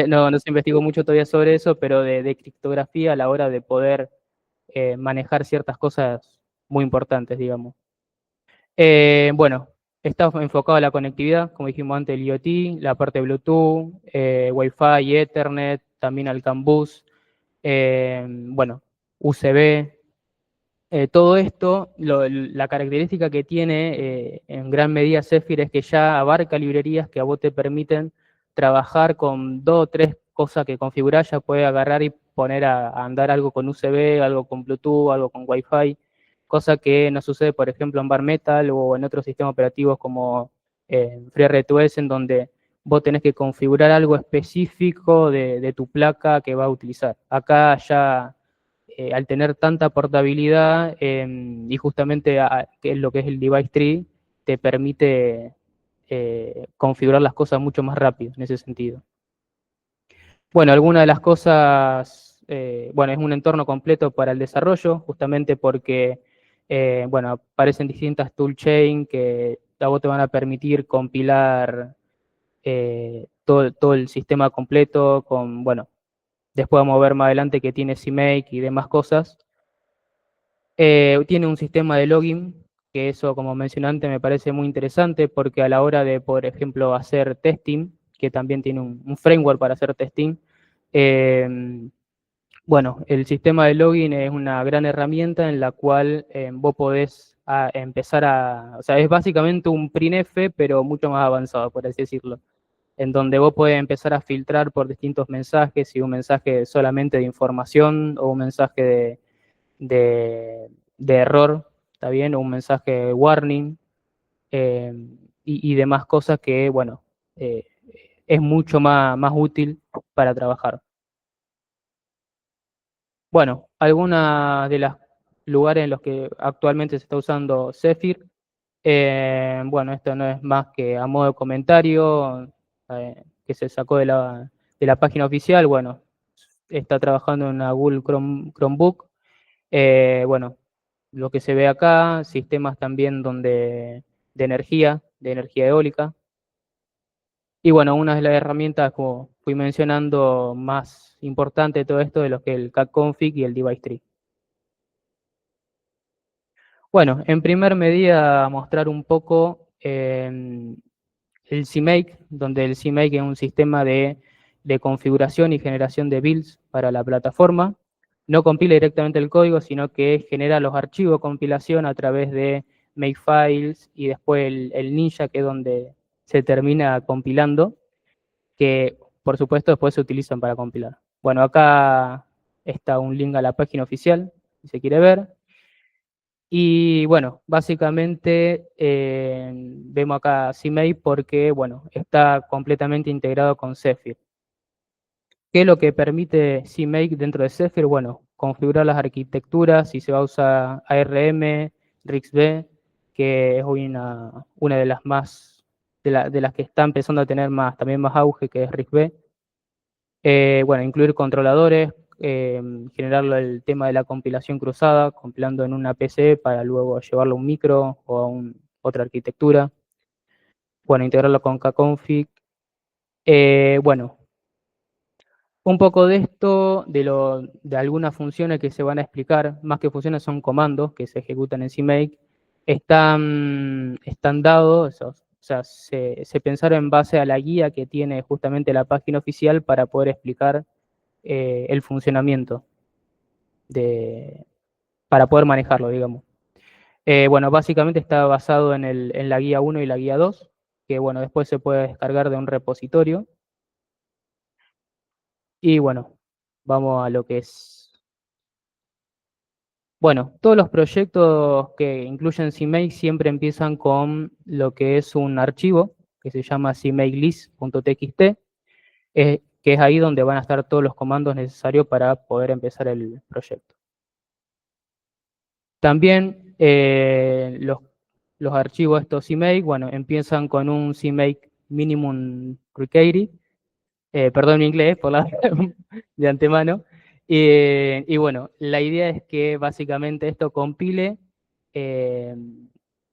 no se investigó mucho todavía sobre eso, pero de criptografía a la hora de poder manejar ciertas cosas muy importantes, digamos. Bueno, está enfocado a la conectividad, como dijimos antes, el IoT, la parte de Bluetooth, Wi-Fi, Ethernet, también al CAN bus, bueno, USB. Todo esto, la característica que tiene en gran medida Zephyr es que ya abarca librerías que a vos te permiten trabajar con dos o tres cosas que configurás, ya puedes agarrar y poner a andar algo con USB, algo con Bluetooth, algo con Wi-Fi, cosa que no sucede, por ejemplo, en Bare Metal o en otros sistemas operativos como FreeRTOS, en donde vos tenés que configurar algo específico de tu placa que va a utilizar. Acá ya al tener tanta portabilidad y justamente que es lo que es el device tree, te permite configurar las cosas mucho más rápido en ese sentido. Bueno, algunas de las cosas, bueno, es un entorno completo para el desarrollo, justamente porque, bueno, aparecen distintas toolchain que a vos te van a permitir compilar todo el sistema completo con, bueno, después vamos a ver más adelante que tiene CMake y demás cosas. Tiene un sistema de login, que eso, como mencioné antes, me parece muy interesante porque a la hora de, por ejemplo, hacer testing, que también tiene un framework para hacer testing, eh, bueno, el sistema de login es una gran herramienta en la cual vos podés empezar o sea, es básicamente un printf, pero mucho más avanzado, por así decirlo, en donde vos podés empezar a filtrar por distintos mensajes, si un mensaje solamente de información o un mensaje de, de error, ¿está bien? O un mensaje de warning eh, y demás cosas que, bueno, eh, es mucho más útil para trabajar. Bueno, algunos de los lugares en los que actualmente se está usando Zephyr, bueno, esto no es más que a modo de comentario que se sacó de la página oficial, bueno, está trabajando en una Google Chromebook, bueno, lo que se ve acá, sistemas también de energía eólica. Y bueno, una de las herramientas, como fui mencionando, más importante de todo esto, de lo que es el cat-config y el device tree. Bueno, en primer medida mostrar un poco el CMake, donde el CMake es un sistema de configuración y generación de builds para la plataforma. No compila directamente el código, sino que genera los archivos de compilación a través de Makefiles y después el Ninja, que es donde se termina compilando, que por supuesto después se utilizan para compilar. Bueno, acá está un link a la página oficial, si se quiere ver. Y bueno, básicamente vemos acá CMake porque, bueno, está completamente integrado con Zephyr. ¿Qué es lo que permite CMake dentro de Zephyr? Bueno, configurar las arquitecturas, si se va a usar ARM, RIXB, que es hoy una de las más, de las que está empezando a tener también más auge, que es RIXB. Bueno, incluir controladores, generar el tema de la compilación cruzada, compilando en una PC para luego llevarlo a un micro o a otra arquitectura. Bueno, integrarlo con kconfig. Bueno, un poco de esto, de algunas funciones que se van a explicar, más que funciones son comandos que se ejecutan en CMake, están dados, o sea, se pensaron en base a la guía que tiene justamente la página oficial para poder explicar el funcionamiento para poder manejarlo, digamos. Bueno, básicamente está basado en la guía 1 y la guía 2, que bueno, después se puede descargar de un repositorio. Y bueno, vamos a lo que es. Bueno, todos los proyectos que incluyen CMake siempre empiezan con lo que es un archivo que se llama cmakelist.txt, que es ahí donde van a estar todos los comandos necesarios para poder empezar el proyecto. También los archivos estos CMake, bueno, empiezan con un CMake minimum require, perdón mi inglés por la de antemano, y bueno, la idea es que básicamente esto compile eh,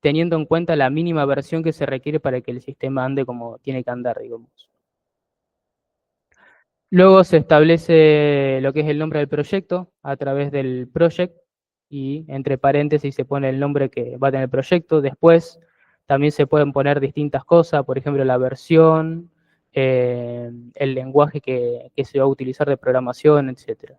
teniendo en cuenta la mínima versión que se requiere para que el sistema ande como tiene que andar, digamos. Luego se establece lo que es el nombre del proyecto a través del project y entre paréntesis se pone el nombre que va a tener el proyecto. Después también se pueden poner distintas cosas, por ejemplo la versión, el lenguaje que se va a utilizar de programación, etc.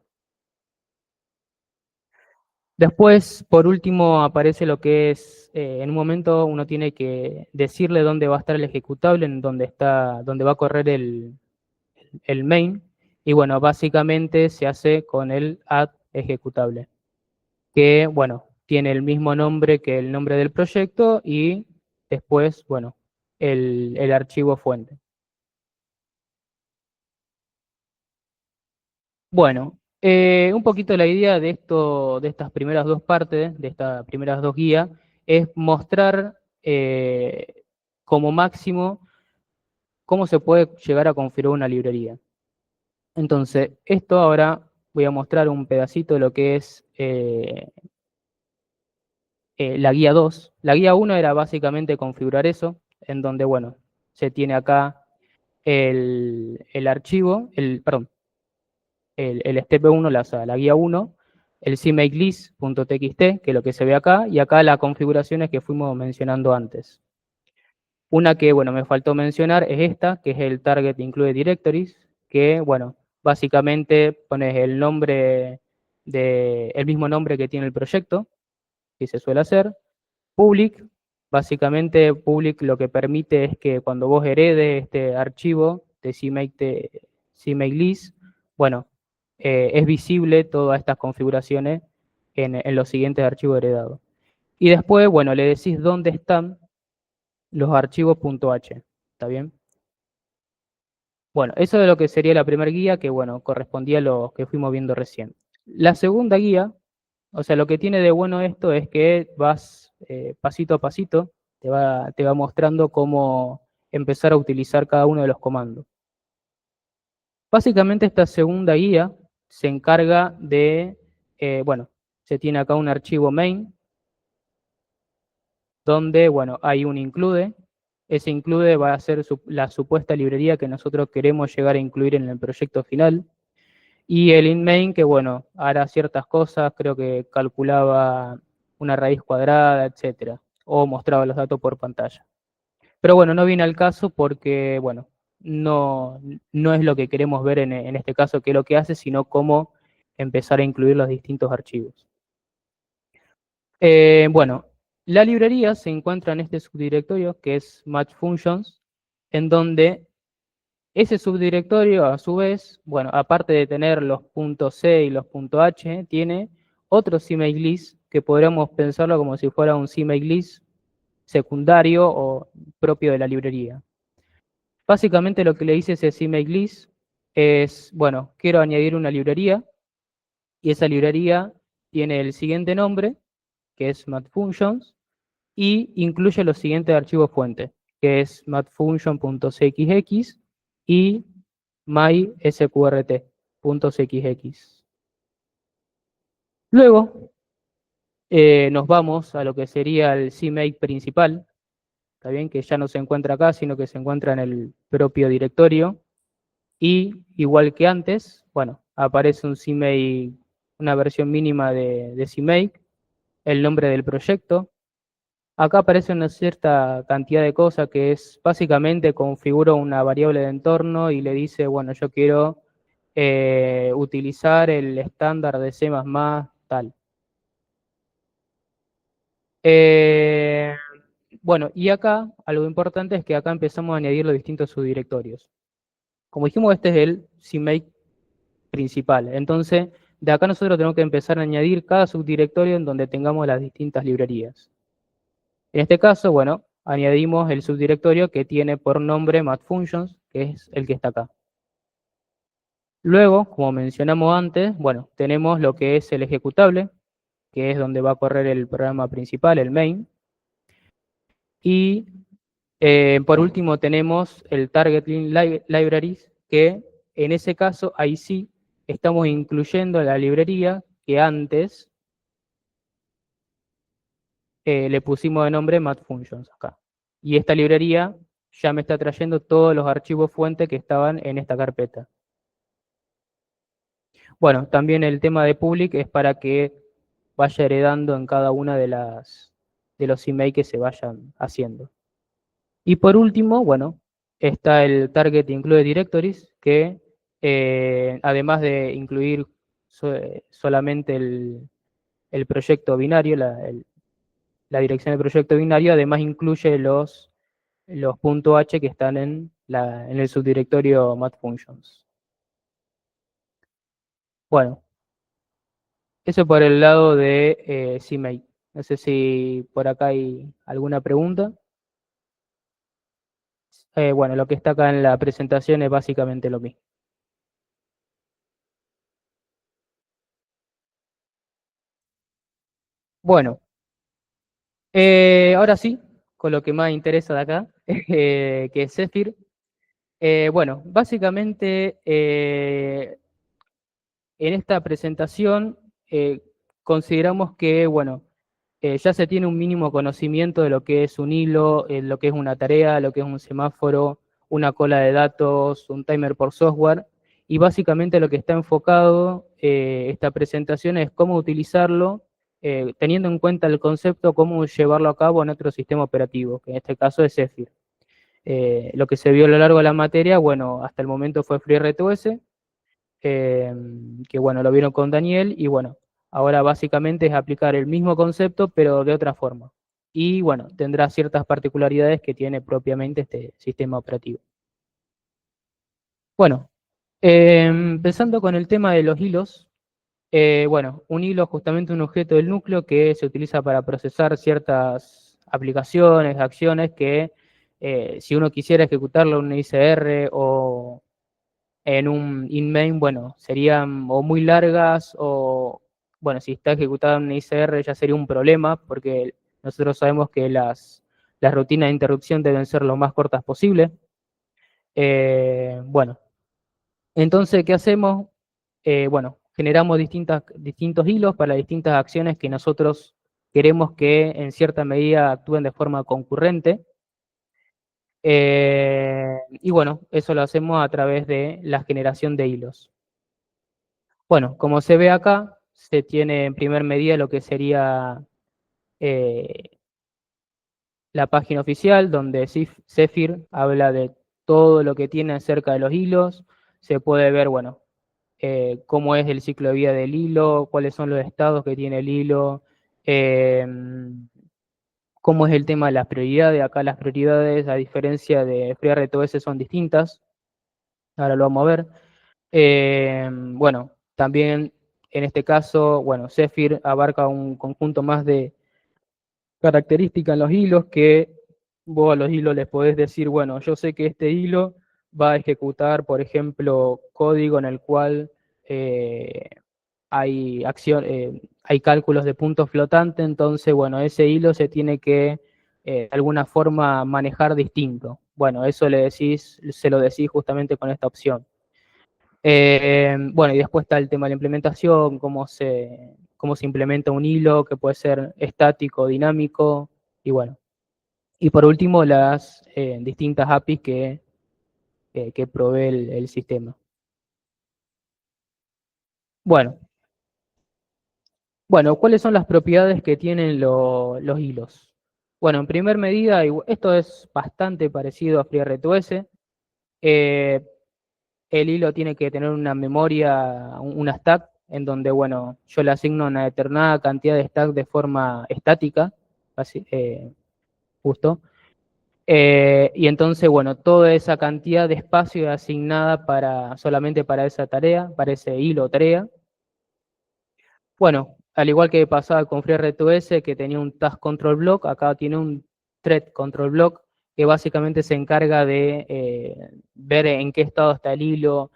Después, por último, aparece lo que es, en un momento uno tiene que decirle dónde va a estar el ejecutable, en dónde está, dónde va a correr el main, y bueno, básicamente se hace con el add ejecutable, que bueno, tiene el mismo nombre que el nombre del proyecto y después, bueno, el archivo fuente. Bueno, un poquito la idea de esto, de estas primeras dos partes, de estas primeras dos guías, es mostrar como máximo cómo se puede llegar a configurar una librería. Entonces, esto ahora voy a mostrar un pedacito de lo que es la guía 2. La guía 1 era básicamente configurar eso, en donde, bueno, se tiene acá el archivo, perdón, el step 1, o sea, la guía 1, el cmakelist.txt, que es lo que se ve acá, y acá las configuraciones que fuimos mencionando antes. Una que, bueno, me faltó mencionar es esta, que es el target include directories, que, bueno, básicamente pones el nombre el mismo nombre que tiene el proyecto, que se suele hacer. Public, básicamente public lo que permite es que cuando vos heredes este archivo de CMake list, bueno, es visible todas estas configuraciones en los siguientes archivos heredados. Y después, bueno, le decís dónde están los archivos .h, ¿está bien? Bueno, eso es lo que sería la primera guía, que bueno, correspondía a lo que fuimos viendo recién. La segunda guía, o sea, lo que tiene de bueno esto es que vas pasito a pasito, te va mostrando cómo empezar a utilizar cada uno de los comandos. Básicamente esta segunda guía se encarga de, bueno, se tiene acá un archivo main, donde, bueno, hay un include. Ese include va a ser la supuesta librería que nosotros queremos llegar a incluir en el proyecto final. Y el inMain, que bueno, hará ciertas cosas, creo que calculaba una raíz cuadrada, etcétera, o mostraba los datos por pantalla. Pero bueno, no viene al caso porque, bueno, no, no es lo que queremos ver en este caso que es lo que hace, sino cómo empezar a incluir los distintos archivos. Bueno, la librería se encuentra en este subdirectorio que es Match Functions, en donde ese subdirectorio, a su vez, bueno, aparte de tener los .c y los .h, tiene otro CMake list que podríamos pensarlo como si fuera un CMake list secundario o propio de la librería. Básicamente lo que le dice ese CMake list es, bueno, quiero añadir una librería y esa librería tiene el siguiente nombre, que es matfunctions, y incluye los siguientes archivos fuentes, que es matfunction.cxx y mysqrt.cxx. Luego nos vamos a lo que sería el CMake principal, ¿está bien? Que ya no se encuentra acá, sino que se encuentra en el propio directorio. Y igual que antes, bueno, aparece un CMake, una versión mínima de CMake, el nombre del proyecto. Acá aparece una cierta cantidad de cosas que es básicamente configuro una variable de entorno y le dice, bueno, yo quiero utilizar el estándar de C++ tal. Eh, bueno, y acá algo importante es que acá empezamos a añadir los distintos subdirectorios. Como dijimos, este es el CMake principal. Entonces, de acá nosotros tenemos que empezar a añadir cada subdirectorio en donde tengamos las distintas librerías. En este caso, bueno, añadimos el subdirectorio que tiene por nombre matfunctions, que es el que está acá. Luego, como mencionamos antes, bueno, tenemos lo que es el ejecutable, que es donde va a correr el programa principal, el main. Y por último tenemos el targeting libraries, que en ese caso, ahí sí, estamos incluyendo la librería que antes le pusimos de nombre matfunctions acá. Y esta librería ya me está trayendo todos los archivos fuentes que estaban en esta carpeta. Bueno, también el tema de public es para que vaya heredando en cada una de los emails que se vayan haciendo. Y por último, bueno, está el Target Include Directories, que además de incluir solamente el proyecto binario, la dirección del proyecto binario, además incluye los .h que están en el subdirectorio MathFunctions. Bueno, eso por el lado de CMake. No sé si por acá hay alguna pregunta. Bueno, lo que está acá en la presentación es básicamente lo mismo. Bueno, ahora sí, con lo que más interesa de acá, que es Zephyr. Bueno, básicamente en esta presentación consideramos que, bueno, ya se tiene un mínimo conocimiento de lo que es un hilo, lo que es una tarea, lo que es un semáforo, una cola de datos, un timer por software, y básicamente lo que está enfocado esta presentación es cómo utilizarlo, teniendo en cuenta el concepto, cómo llevarlo a cabo en otro sistema operativo, que en este caso es Zephyr. Lo que se vio a lo largo de la materia, bueno, hasta el momento fue FreeRTOS, eh, que bueno, lo vieron con Daniel, y bueno, ahora básicamente es aplicar el mismo concepto, pero de otra forma. Y bueno, tendrá ciertas particularidades que tiene propiamente este sistema operativo. Bueno, empezando con el tema de los hilos, bueno, un hilo es justamente un objeto del núcleo que se utiliza para procesar ciertas aplicaciones, acciones que si uno quisiera ejecutarlo en un ICR o en un in-main, bueno, serían o muy largas o, bueno, si está ejecutada en un ICR ya sería un problema porque nosotros sabemos que las rutinas de interrupción deben ser lo más cortas posible. Bueno, entonces, ¿qué hacemos? Bueno, generamos distintos hilos para distintas acciones que nosotros queremos que en cierta medida actúen de forma concurrente. Y bueno, eso lo hacemos a través de la generación de hilos. Bueno, como se ve acá, se tiene en primer medida lo que sería eh, la página oficial, donde Zephyr habla de todo lo que tiene acerca de los hilos. Se puede ver, bueno, cómo es el ciclo de vida del hilo, cuáles son los estados que tiene el hilo, eh, cómo es el tema de las prioridades. Acá las prioridades, a diferencia de FreeRTOS, son distintas. Ahora lo vamos a ver. Bueno, también en este caso, bueno, Zephyr abarca un conjunto más de características en los hilos que vos a los hilos les podés decir, bueno, yo sé que este hilo va a ejecutar, por ejemplo, código en el cual eh, hay cálculos de puntos flotantes, entonces, bueno, ese hilo se tiene que de alguna forma manejar distinto. Bueno, eso se lo decís justamente con esta opción. Bueno, y después está el tema de la implementación, cómo se implementa un hilo, que puede ser estático, dinámico, y bueno. Y por último, las distintas APIs que provee el sistema. Bueno, bueno, ¿cuáles son las propiedades que tienen los hilos? Bueno, en primer medida, esto es bastante parecido a FreeRTOS. Eh, el hilo tiene que tener una memoria, una stack, en donde, bueno, yo le asigno una determinada cantidad de stack de forma estática, así, justo. Y entonces, bueno, toda esa cantidad de espacio es asignada solamente para esa tarea, para ese hilo o tarea. Bueno, al igual que pasaba con FreeRTOS, que tenía un Task Control Block, acá tiene un Thread Control Block, que básicamente se encarga de ver en qué estado está el hilo,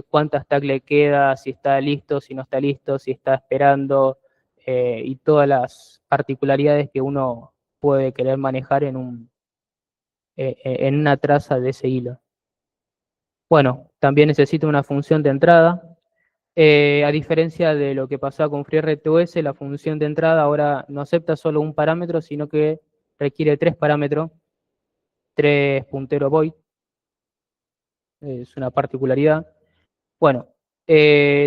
cuántas tags le queda, si está listo, si no está listo, si está esperando, y todas las particularidades que uno puede querer manejar en una traza de ese hilo. Bueno, también necesita una función de entrada. A diferencia de lo que pasaba con FreeRTOS, la función de entrada ahora no acepta solo un parámetro, sino que requiere tres parámetros, tres punteros void, es una particularidad. Bueno,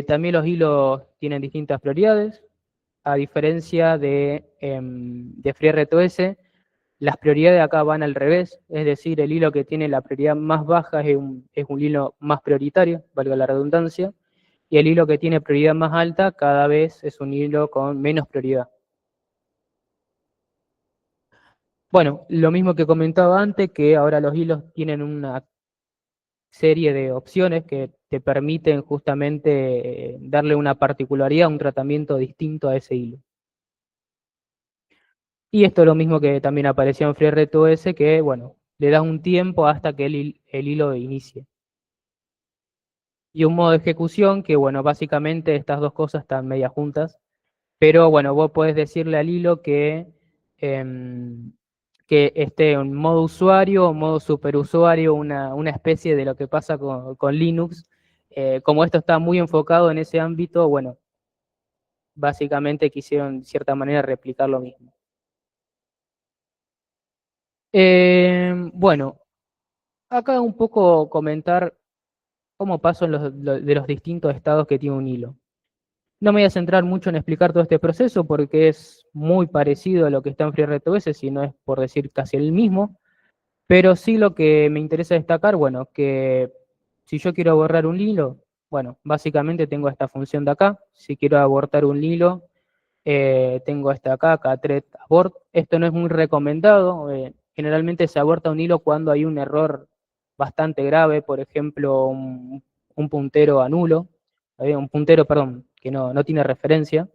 También los hilos tienen distintas prioridades, a diferencia de FreeRTOS, las prioridades acá van al revés, es decir, el hilo que tiene la prioridad más baja es un hilo más prioritario, valga la redundancia, y el hilo que tiene prioridad más alta cada vez es un hilo con menos prioridad. Bueno, lo mismo que comentaba antes, que ahora los hilos tienen una serie de opciones que te permiten justamente darle una particularidad, un tratamiento distinto a ese hilo. Y esto es lo mismo que también apareció en FreeRTOS, que bueno, le das un tiempo hasta que el hilo inicie. Y un modo de ejecución que, bueno, básicamente estas dos cosas están medias juntas, pero bueno, vos podés decirle al hilo que esté en modo usuario o modo superusuario, una especie de lo que pasa con Linux. Como esto está muy enfocado en ese ámbito, bueno, básicamente quisieron de cierta manera replicar lo mismo. Bueno, acá un poco comentar cómo pasan de los distintos estados que tiene un hilo. No me voy a centrar mucho en explicar todo este proceso porque es muy parecido a lo que está en FreeRTOS, si no es por decir casi el mismo, pero sí lo que me interesa destacar, bueno, que si yo quiero borrar un hilo, bueno, básicamente tengo esta función de acá, si quiero abortar un hilo, tengo esta acá, thread abort. Esto no es muy recomendado, generalmente se aborta un hilo cuando hay un error bastante grave, por ejemplo, un puntero a nulo, un puntero, perdón, que no tiene referencia.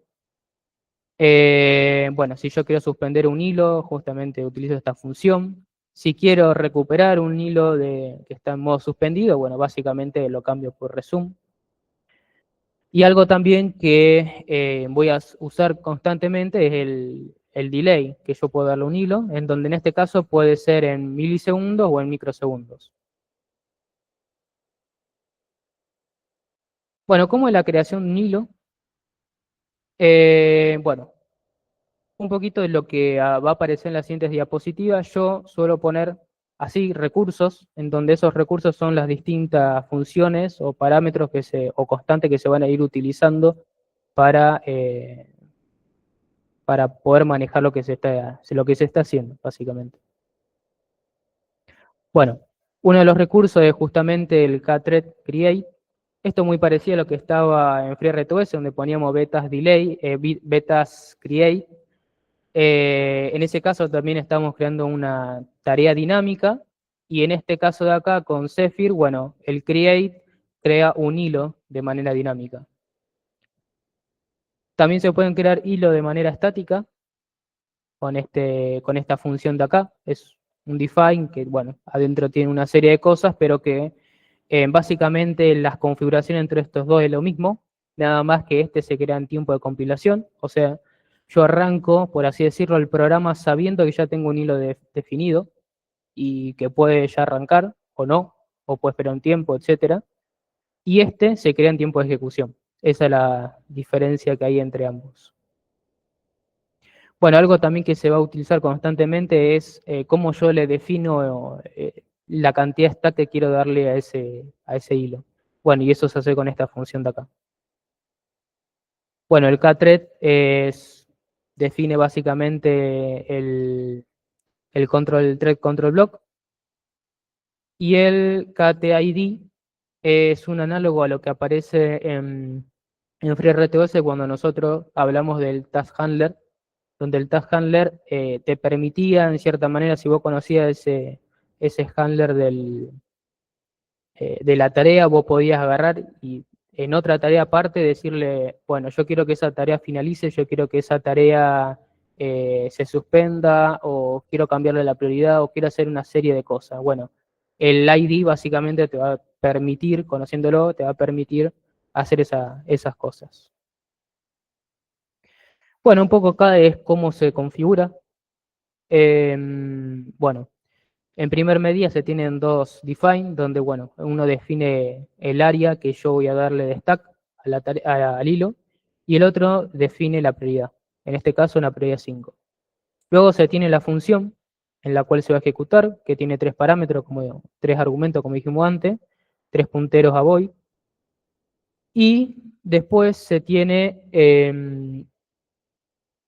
Bueno, si yo quiero suspender un hilo, justamente utilizo esta función. Si quiero recuperar un hilo que está en modo suspendido, bueno, básicamente lo cambio por resume. Y algo también que voy a usar constantemente es el delay, que yo puedo darle un hilo, en donde en este caso puede ser en milisegundos o en microsegundos. Bueno, ¿cómo es la creación de un hilo? Bueno, un poquito de lo que va a aparecer en las siguientes diapositivas. Yo suelo poner así recursos, en donde esos recursos son las distintas funciones o parámetros o constantes que se van a ir utilizando para, para poder manejar lo que se está haciendo, básicamente. Bueno, uno de los recursos es justamente el kthread create. Esto es muy parecido a lo que estaba en FreeRTOS, donde poníamos betas delay, betas create. En ese caso también estamos creando una tarea dinámica, y en este caso de acá con Zephyr, bueno, el create crea un hilo de manera dinámica. También se pueden crear hilos de manera estática con esta función de acá. Es un define que, bueno, adentro tiene una serie de cosas, pero que básicamente las configuraciones entre estos dos es lo mismo, nada más que este se crea en tiempo de compilación. O sea, yo arranco, por así decirlo, el programa sabiendo que ya tengo un hilo definido y que puede ya arrancar o no, o puede esperar un tiempo, etcétera. Y este se crea en tiempo de ejecución. Esa es la diferencia que hay entre ambos. Bueno, algo también que se va a utilizar constantemente es cómo yo le defino la cantidad de stack que quiero darle a ese hilo. Bueno, y eso se hace con esta función de acá. Bueno, el kthread define básicamente el thread control block, y el ktid es un análogo a lo que aparece en FreeRTOS cuando nosotros hablamos del task handler, donde el task handler te permitía, en cierta manera, si vos conocías ese handler de la tarea, vos podías agarrar y en otra tarea aparte decirle, bueno, yo quiero que esa tarea finalice, yo quiero que esa tarea se suspenda, o quiero cambiarle la prioridad, o quiero hacer una serie de cosas. Bueno, el ID básicamente te va a permitir, conociéndolo, te va a permitir hacer esas cosas. Bueno, un poco acá es cómo se configura. Bueno, en primer medida se tienen dos define, donde bueno, uno define el área que yo voy a darle de stack al hilo, y el otro define la prioridad, en este caso una prioridad 5. Luego se tiene la función en la cual se va a ejecutar, que tiene tres parámetros, tres argumentos como dijimos antes, tres punteros a void. Y después se tiene,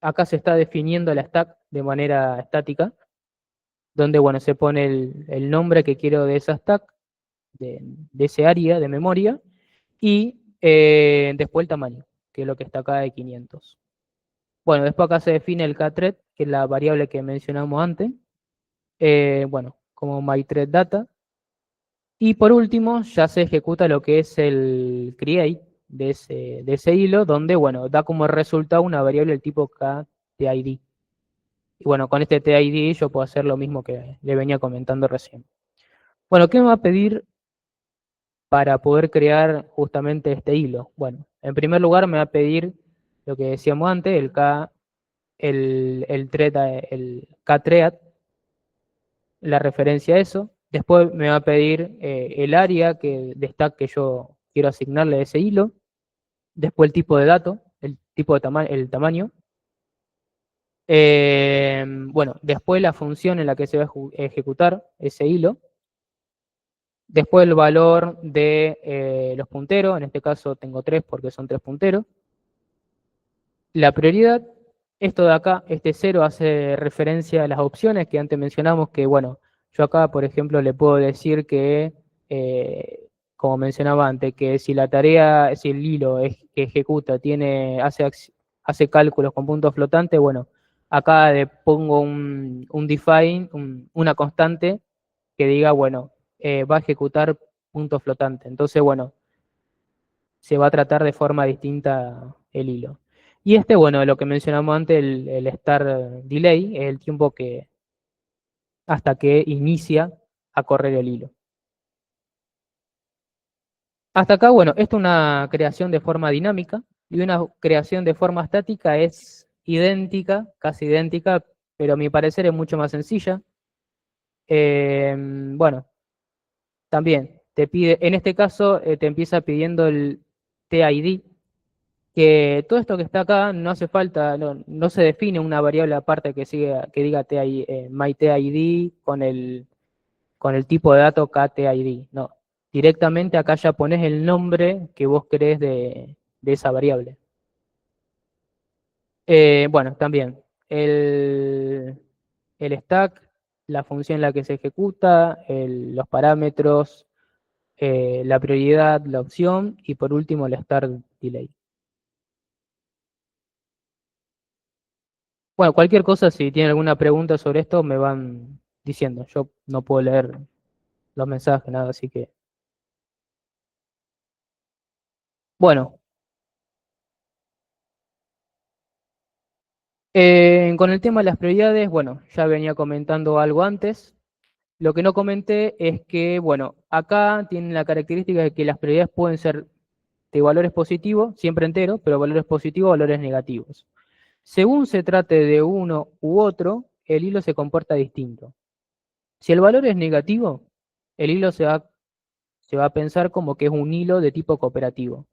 acá se está definiendo la stack de manera estática, donde bueno, se pone el nombre que quiero de esa stack, de ese área de memoria, y después el tamaño, que es lo que está acá de 500. Bueno, después acá se define el kthread, que es la variable que mencionamos antes, bueno, como mythreaddata. Y por último, ya se ejecuta lo que es el create de ese hilo, donde, bueno, da como resultado una variable del tipo kTID. Y bueno, con este TID yo puedo hacer lo mismo que le venía comentando recién. Bueno, ¿qué me va a pedir para poder crear justamente este hilo? Bueno, en primer lugar me va a pedir lo que decíamos antes, el kthread, la referencia a eso. Después me va a pedir el área de stack que yo quiero asignarle a ese hilo. Después el tipo de dato, el tipo de el tamaño. Bueno, después la función en la que se va a ejecutar ese hilo. Después el valor de los punteros, en este caso tengo 3 porque son 3 punteros. La prioridad, esto de acá, este 0 hace referencia a las opciones que antes mencionamos, que bueno, yo acá, por ejemplo, le puedo decir que, como mencionaba antes, que si la tarea, si el hilo que ejecuta hace cálculos con puntos flotantes, bueno, acá le pongo un define, una constante que diga, bueno, va a ejecutar puntos flotantes. Entonces, bueno, se va a tratar de forma distinta el hilo. Y este, bueno, lo que mencionamos antes, el start delay, es el tiempo que hasta que inicia a correr el hilo. Hasta acá, bueno, esto es una creación de forma dinámica y una creación de forma estática es idéntica, casi idéntica, pero a mi parecer es mucho más sencilla. Bueno, también te pide, en este caso te empieza pidiendo el TID, que todo esto que está acá no hace falta, no se define una variable aparte que diga TI, myTID con el tipo de dato kTID. No, directamente acá ya pones el nombre que vos querés de esa variable. Bueno, también el stack, la función en la que se ejecuta, los parámetros, la prioridad, la opción y por último el start delay. Bueno, cualquier cosa, si tienen alguna pregunta sobre esto, me van diciendo. Yo no puedo leer los mensajes, nada, así que. Bueno, con el tema de las prioridades, bueno, ya venía comentando algo antes. Lo que no comenté es que, bueno, acá tienen la característica de que las prioridades pueden ser de valores positivos, siempre enteros, pero valores positivos, valores negativos. Según se trate de uno u otro, el hilo se comporta distinto. Si el valor es negativo, el hilo se va a pensar como que es un hilo de tipo cooperativo.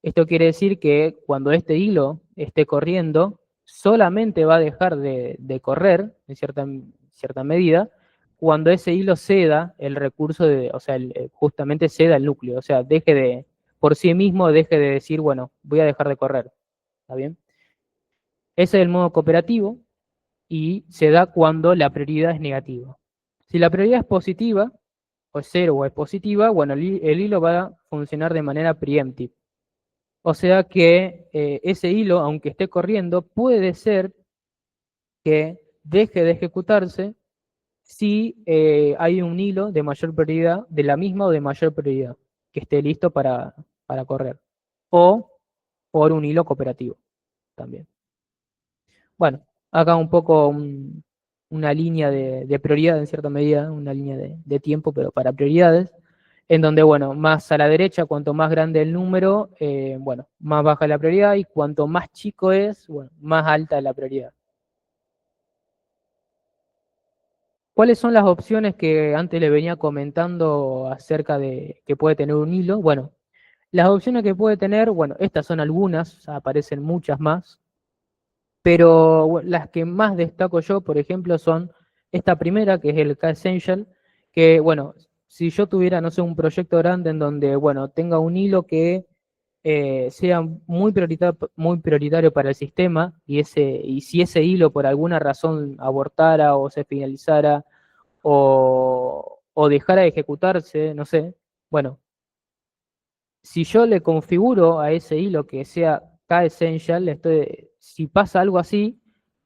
Esto quiere decir que cuando este hilo esté corriendo, solamente va a dejar de correr en cierta medida cuando ese hilo ceda el recurso o sea, justamente ceda el núcleo, o sea, por sí mismo deje de decir, bueno, voy a dejar de correr. ¿Está bien? Ese es el modo cooperativo y se da cuando la prioridad es negativa. Si la prioridad es positiva, o es cero o es positiva, bueno, el hilo va a funcionar de manera preemptive. O sea que ese hilo, aunque esté corriendo, puede ser que deje de ejecutarse si hay un hilo de mayor prioridad, de la misma o de mayor prioridad, que esté listo para correr. O por un hilo cooperativo también. Bueno, acá un poco una línea de prioridad en cierta medida, una línea de tiempo, pero para prioridades, en donde, bueno, más a la derecha, cuanto más grande el número, bueno, más baja la prioridad, y cuanto más chico es, bueno, más alta la prioridad. ¿Cuáles son las opciones que antes le venía comentando acerca de que puede tener un hilo? Bueno, las opciones que puede tener, bueno, estas son algunas, aparecen muchas más, pero bueno, las que más destaco yo, por ejemplo, son esta primera, que es el K-Essential, que bueno, si yo tuviera, no sé, un proyecto grande en donde, bueno, tenga un hilo que sea muy prioritario para el sistema y si ese hilo por alguna razón abortara o se finalizara o dejara de ejecutarse, no sé, bueno, si yo le configuro a ese hilo que sea K-Essential, si pasa algo así,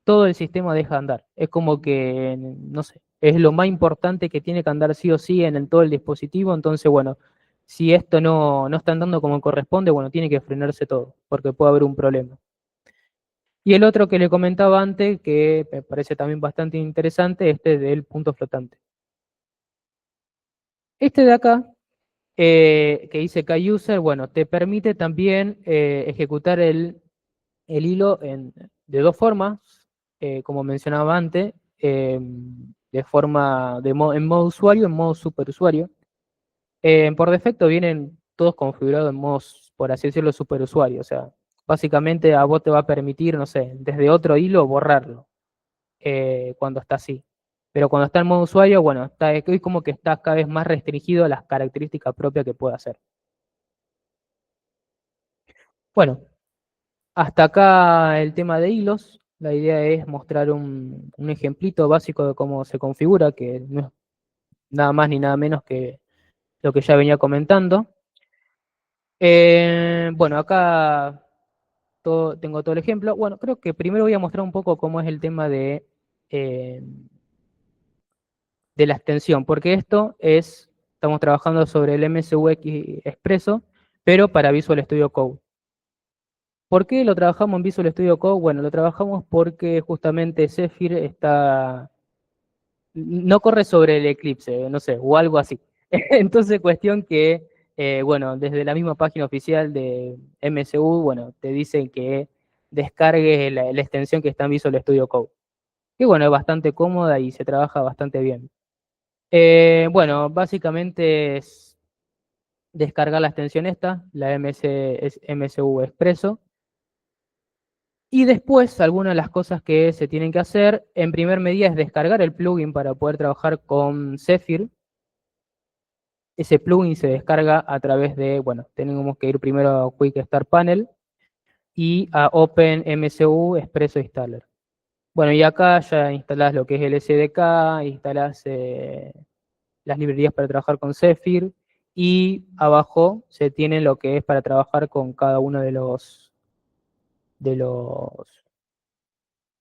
todo el sistema deja de andar. Es como que, no sé, es lo más importante que tiene que andar sí o sí en todo el dispositivo. Entonces, bueno, si esto no está andando como corresponde, bueno, tiene que frenarse todo, porque puede haber un problema. Y el otro que le comentaba antes, que me parece también bastante interesante, este del punto flotante. Este de acá que dice KUser, bueno, te permite también ejecutar el hilo de dos formas, como mencionaba antes, de forma en modo usuario, en modo superusuario. Por defecto vienen todos configurados en modos, por así decirlo, superusuario. O sea, básicamente a vos te va a permitir, no sé, desde otro hilo borrarlo cuando está así. Pero cuando está en modo usuario, bueno, es como que está cada vez más restringido a las características propias que puede hacer. Bueno, hasta acá el tema de hilos. La idea es mostrar un ejemplito básico de cómo se configura, que no es nada más ni nada menos que lo que ya venía comentando. Bueno, acá tengo todo el ejemplo. Bueno, creo que primero voy a mostrar un poco cómo es el tema eh, de la extensión, porque estamos trabajando sobre el MSUX Expresso, pero para Visual Studio Code. ¿Por qué lo trabajamos en Visual Studio Code? Bueno, lo trabajamos porque justamente Zephyr no corre sobre el Eclipse, no sé, o algo así. Entonces, cuestión que, bueno, desde la misma página oficial de MSU, bueno, te dicen que descargues la extensión que está en Visual Studio Code. Que bueno, es bastante cómoda y se trabaja bastante bien. Bueno, básicamente es descargar la extensión esta, la MSU Expresso. Y después, algunas de las cosas que se tienen que hacer, en primer medida, es descargar el plugin para poder trabajar con Zephyr. Ese plugin se descarga a través de, bueno, tenemos que ir primero a Quick Start Panel y a OpenMSU Expresso Installer. Bueno, y acá ya instalás lo que es el SDK, instalás las librerías para trabajar con Zephyr y abajo se tiene lo que es para trabajar con cada uno de los,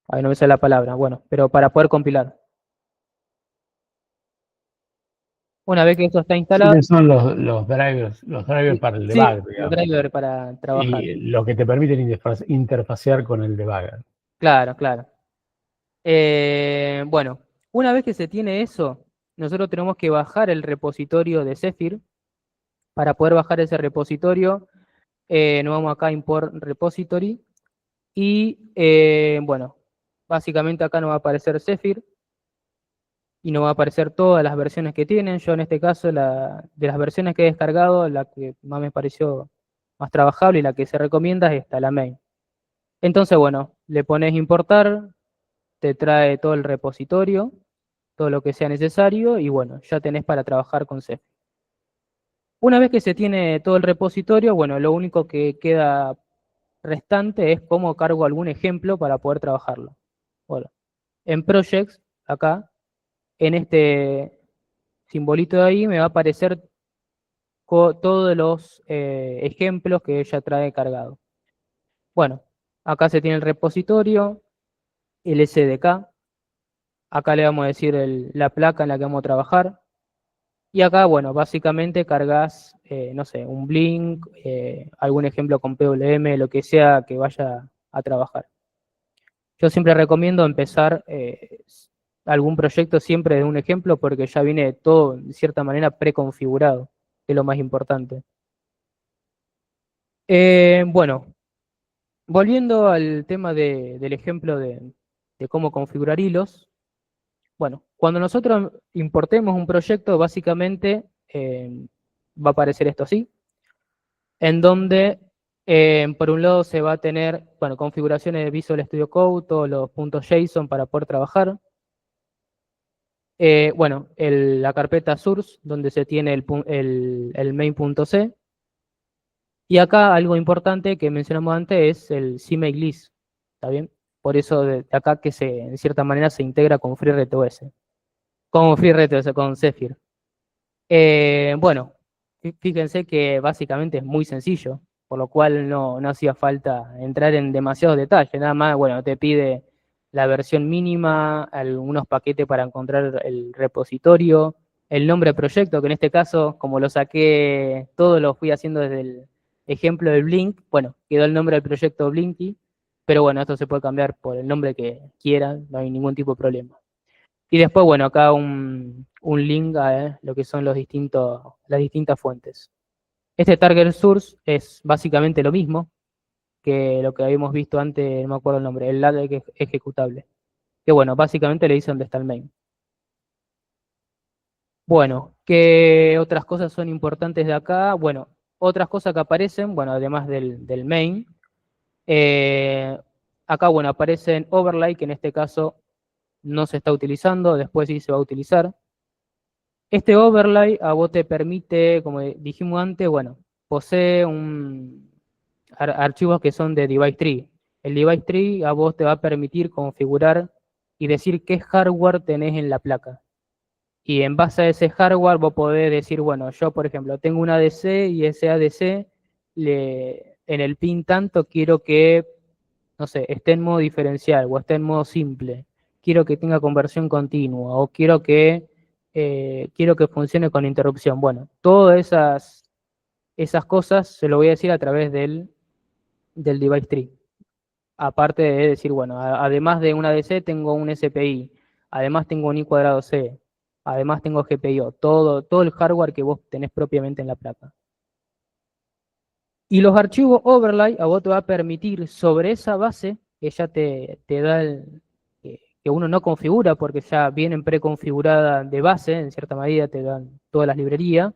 ay, no me sale la palabra, bueno, pero para poder compilar. Una vez que esto está instalado, ¿Quiénes son los drivers para el sí, debug, los digamos? drivers para trabajar. Y lo que te permiten interfacear con el debugger. Claro, claro. Bueno, una vez que se tiene eso, nosotros tenemos que bajar el repositorio de Zephyr. Para poder bajar ese repositorio, nos vamos acá a Import Repository y, bueno, básicamente acá nos va a aparecer Zephyr y nos va a aparecer todas las versiones que tienen. Yo en este caso, de las versiones que he descargado, la que más me pareció más trabajable y la que se recomienda es esta, la main. Entonces, bueno, le pones importar, te trae todo el repositorio, todo lo que sea necesario y bueno, ya tenés para trabajar con Zephyr. Una vez que se tiene todo el repositorio, bueno, lo único que queda restante es cómo cargo algún ejemplo para poder trabajarlo. Bueno, en Projects, acá, en este simbolito de ahí, me va a aparecer todos los ejemplos que ella trae cargado. Bueno, acá se tiene el repositorio, el SDK, acá le vamos a decir la placa en la que vamos a trabajar, y acá, bueno, básicamente cargas, no sé, un Blink, algún ejemplo con PWM, lo que sea que vaya a trabajar. Yo siempre recomiendo empezar algún proyecto siempre de un ejemplo porque ya viene todo, de cierta manera, preconfigurado, que es lo más importante. Bueno, volviendo al tema del ejemplo de cómo configurar hilos, bueno, cuando nosotros importemos un proyecto, básicamente va a aparecer esto así, en donde por un lado se va a tener, bueno, configuraciones de Visual Studio Code, todos los puntos JSON para poder trabajar. Bueno, la carpeta source, donde se tiene el main.c. Y acá algo importante que mencionamos antes es el CMake list, ¿está bien? Por eso de acá que en cierta manera se integra con FreeRTOS, con FreeRTOS, con Zephyr. Bueno, fíjense que básicamente es muy sencillo, por lo cual no hacía falta entrar en demasiados detalles, nada más, bueno, te pide la versión mínima, algunos paquetes para encontrar el repositorio, el nombre del proyecto, que en este caso, como lo saqué, todo lo fui haciendo desde el ejemplo del Blink, bueno, quedó el nombre del proyecto Blinky, pero bueno, esto se puede cambiar por el nombre que quieran, no hay ningún tipo de problema. Y después, bueno, acá un link a lo que son las distintas fuentes. Este target source es básicamente lo mismo que lo que habíamos visto antes, no me acuerdo el nombre, el LAD ejecutable. Que bueno, básicamente le dice dónde está el main. Bueno, ¿qué otras cosas son importantes de acá? Bueno, otras cosas que aparecen, bueno, además del main, acá, bueno, aparecen overlay, que en este caso no se está utilizando, después sí se va a utilizar. Este overlay a vos te permite, como dijimos antes, bueno, posee archivos que son de device tree. El device tree a vos te va a permitir configurar y decir qué hardware tenés en la placa. Y en base a ese hardware vos podés decir, bueno, yo por ejemplo tengo un ADC y ese ADC en el pin tanto quiero que, no sé, esté en modo diferencial o esté en modo simple. Quiero que tenga conversión continua o quiero que funcione con interrupción. Bueno, todas esas cosas se lo voy a decir a través del device tree. Aparte de decir, bueno, además de un ADC tengo un SPI, además tengo un I cuadrado C, además tengo GPIO, todo el hardware que vos tenés propiamente en la placa. Y los archivos overlay a vos te va a permitir sobre esa base que ya te da que uno no configura porque ya vienen preconfiguradas de base, en cierta medida te dan todas las librerías.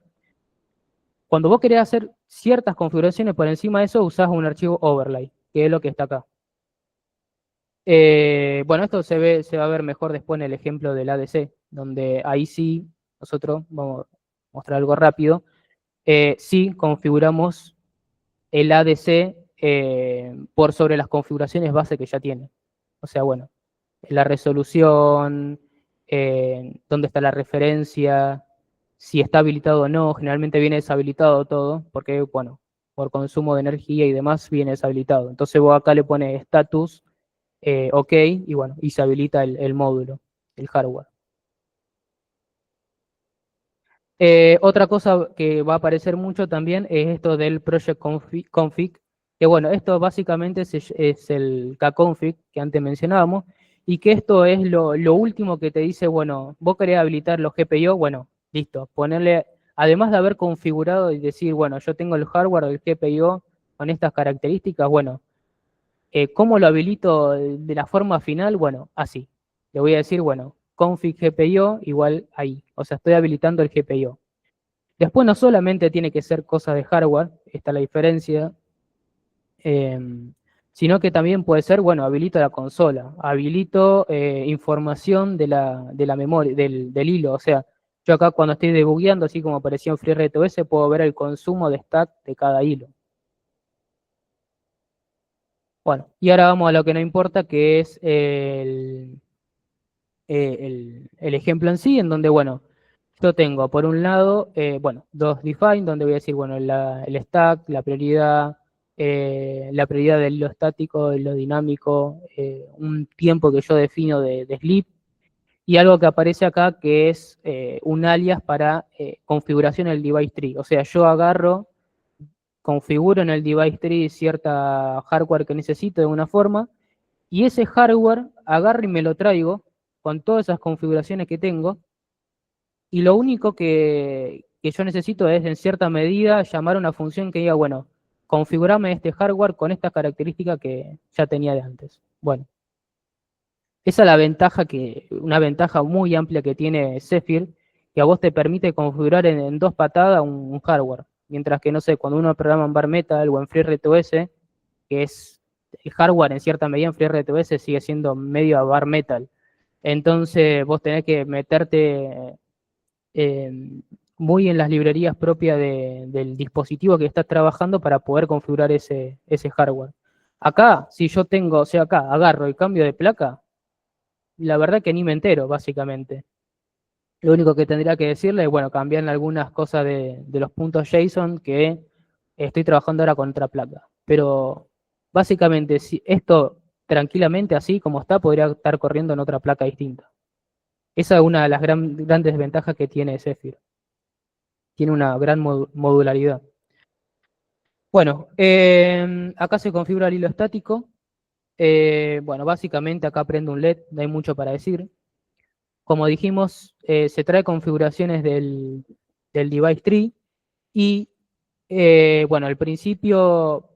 Cuando vos querés hacer ciertas configuraciones por encima de eso, usás un archivo overlay, que es lo que está acá. Bueno, esto se va a ver mejor después en el ejemplo del ADC, donde ahí sí, nosotros, vamos a mostrar algo rápido, sí configuramos el ADC por sobre las configuraciones base que ya tiene. O sea, bueno, la resolución, dónde está la referencia, si está habilitado o no, generalmente viene deshabilitado todo, porque, bueno, por consumo de energía y demás viene deshabilitado. Entonces vos acá le pones status, OK, y bueno, y se habilita el módulo, el hardware. Otra cosa que va a aparecer mucho también es esto del project config, que bueno, esto básicamente es el kconfig que antes mencionábamos, y que esto es lo último que te dice, bueno, vos querés habilitar los GPIO, bueno, listo, ponerle, además de haber configurado y decir, bueno, yo tengo el hardware del GPIO con estas características, bueno, ¿cómo lo habilito de la forma final? Bueno, así. Le voy a decir, bueno, config GPIO igual ahí, o sea, estoy habilitando el GPIO. Después no solamente tiene que ser cosa de hardware, está la diferencia, eh, sino que también puede ser, bueno, habilito la consola, habilito información de la memoria, del hilo, o sea, yo acá cuando estoy debugueando, así como apareció en FreeRTOS, puedo ver el consumo de stack de cada hilo. Bueno, y ahora vamos a lo que no importa, que es el ejemplo en sí, en donde, bueno, yo tengo por un lado, bueno, dos define, donde voy a decir, bueno, el stack, la prioridad del hilo estático, del hilo dinámico, un tiempo que yo defino de sleep, y algo que aparece acá que es un alias para configuración del device tree. O sea, yo agarro, configuro en el device tree cierta hardware que necesito de una forma, y ese hardware agarro y me lo traigo con todas esas configuraciones que tengo, y lo único que yo necesito es, en cierta medida, llamar a una función que diga, bueno, configurame este hardware con estas características que ya tenía de antes. Bueno, esa es una ventaja muy amplia que tiene Zephyr, que a vos te permite configurar en dos patadas un hardware. Mientras que, no sé, cuando uno programa en Bare Metal o en FreeRTOS, que es el hardware en cierta medida en FreeRTOS sigue siendo medio a Bare Metal. Entonces vos tenés que meterte, eh, muy en las librerías propias del dispositivo que estás trabajando para poder configurar ese hardware. Acá, si yo tengo, o sea, acá agarro el cambio de placa, la verdad que ni me entero, básicamente. Lo único que tendría que decirle es, bueno, cambiar algunas cosas de los puntos JSON que estoy trabajando ahora con otra placa. Pero básicamente, si esto tranquilamente así como está, podría estar corriendo en otra placa distinta. Esa es una de las grandes ventajas que tiene Zephyr. Tiene una gran modularidad. Bueno, acá se configura el hilo estático. Bueno, básicamente acá prende un LED, no hay mucho para decir. Como dijimos, se trae configuraciones del device tree y, bueno, al principio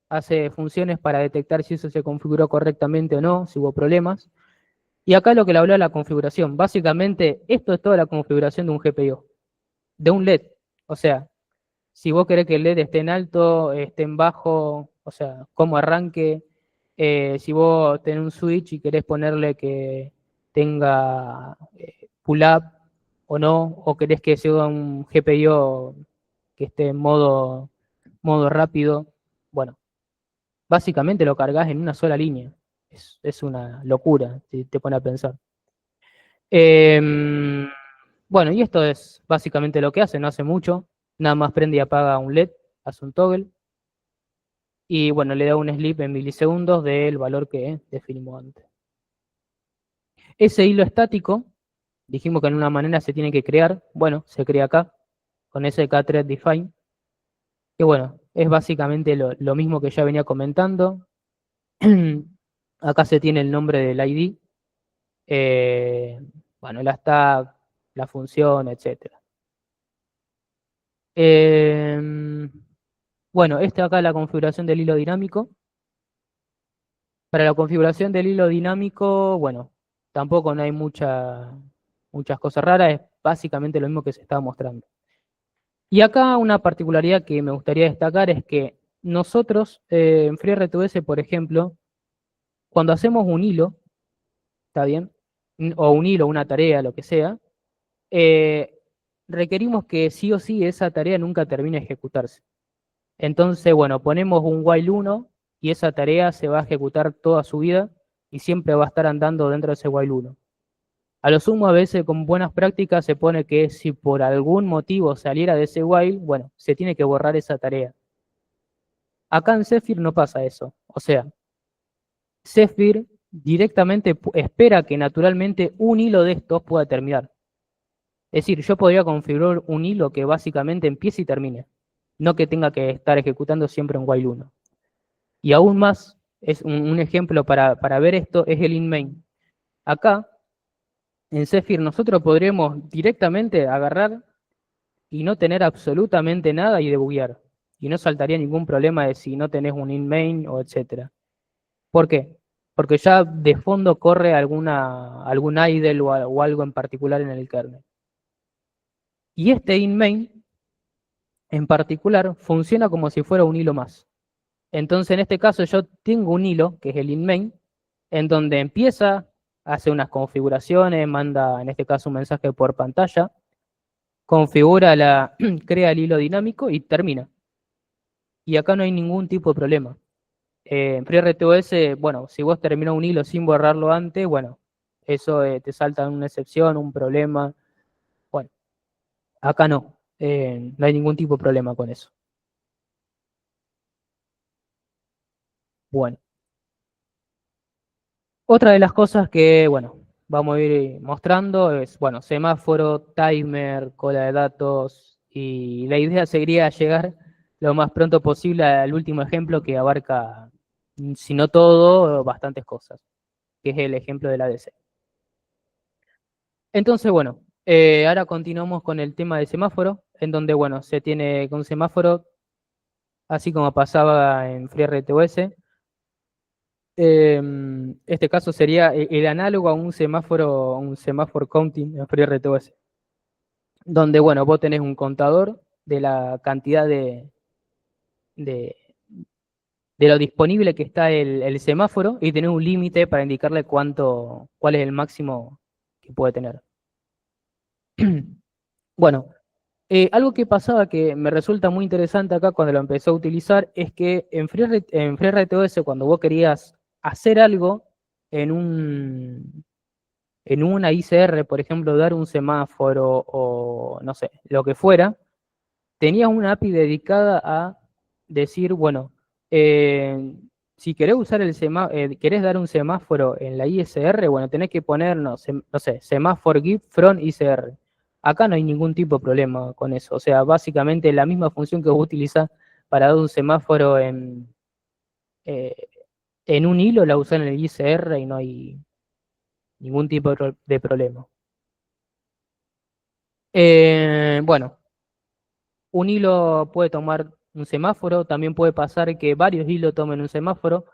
hace funciones para detectar si eso se configuró correctamente o no, si hubo problemas. Y acá lo que le habló de la configuración. Básicamente, esto es toda la configuración de un GPIO, de un LED. O sea, si vos querés que el LED esté en alto, esté en bajo, o sea, cómo arranque, si vos tenés un switch y querés ponerle que tenga pull up o no, o querés que sea un GPIO que esté en modo rápido, bueno, básicamente lo cargas en una sola línea. Es una locura, si te pone a pensar. Bueno, y esto es básicamente lo que hace, no hace mucho. Nada más prende y apaga un LED, hace un toggle. Y bueno, le da un sleep en milisegundos del valor que definimos antes. Ese hilo estático, dijimos que en una manera se tiene que crear. Bueno, se crea acá, con ese thread define. Que bueno, es básicamente lo mismo que ya venía comentando. Acá se tiene el nombre del ID. Bueno, la stack, la función, etc. Bueno, acá es la configuración del hilo dinámico. Para la configuración del hilo dinámico, bueno, tampoco no hay muchas cosas raras, es básicamente lo mismo que se estaba mostrando. Y acá una particularidad que me gustaría destacar es que nosotros en FreeRTOS, por ejemplo, cuando hacemos un hilo, ¿está bien? O un hilo, una tarea, lo que sea, eh, requerimos que sí o sí esa tarea nunca termine de ejecutarse. Entonces, bueno, ponemos un while 1 y esa tarea se va a ejecutar toda su vida y siempre va a estar andando dentro de ese while 1. A lo sumo, a veces con buenas prácticas se pone que si por algún motivo saliera de ese while, bueno, se tiene que borrar esa tarea. Acá en Zephyr no pasa eso. O sea, Zephyr directamente espera que naturalmente un hilo de estos pueda terminar. Es decir, yo podría configurar un hilo que básicamente empiece y termine, no que tenga que estar ejecutando siempre un while 1. Y aún más, es un ejemplo para ver esto, es el inMain. Acá, en Zephyr, nosotros podremos directamente agarrar y no tener absolutamente nada y debuguear. Y no saltaría ningún problema de si no tenés un inMain o etcétera. ¿Por qué? Porque ya de fondo corre algún idle o algo en particular en el kernel. Y este inMain, en particular, funciona como si fuera un hilo más. Entonces, en este caso, yo tengo un hilo, que es el inMain, en donde empieza, hace unas configuraciones, manda, en este caso, un mensaje por pantalla, configura crea el hilo dinámico y termina. Y acá no hay ningún tipo de problema. En FreeRTOS, bueno, si vos terminás un hilo sin borrarlo antes, bueno, eso te salta una excepción, un problema. Bueno, acá no, no hay ningún tipo de problema con eso. Bueno, otra de las cosas que, bueno, vamos a ir mostrando es, bueno, semáforo, timer, cola de datos, y la idea sería llegar lo más pronto posible al último ejemplo que abarca, si no todo, bastantes cosas, que es el ejemplo de la ADC. Entonces, bueno, ahora continuamos con el tema de semáforo, en donde, bueno, se tiene con semáforo, así como pasaba en FreeRTOS, este caso sería el análogo a un semáforo counting en FreeRTOS, donde, bueno, vos tenés un contador de la cantidad de, de lo disponible que está el semáforo y tenés un límite para indicarle cuál es el máximo que puede tener. Bueno, Algo que pasaba que me resulta muy interesante acá cuando lo empecé a utilizar es que en FreeRTOS, cuando vos querías hacer algo en en una ICR, por ejemplo, dar un semáforo o no sé, lo que fuera, tenías una API dedicada a decir, bueno, eh, si querés usar querés dar un semáforo en la ISR, bueno, tenés que poner, no sé, semáforo give from ISR. Acá no hay ningún tipo de problema con eso. O sea, básicamente la misma función que vos utilizás para dar un semáforo eh, en un hilo la usás en el ISR y no hay ningún tipo de problema. Bueno, un hilo puede tomar un semáforo, también puede pasar que varios hilos tomen un semáforo,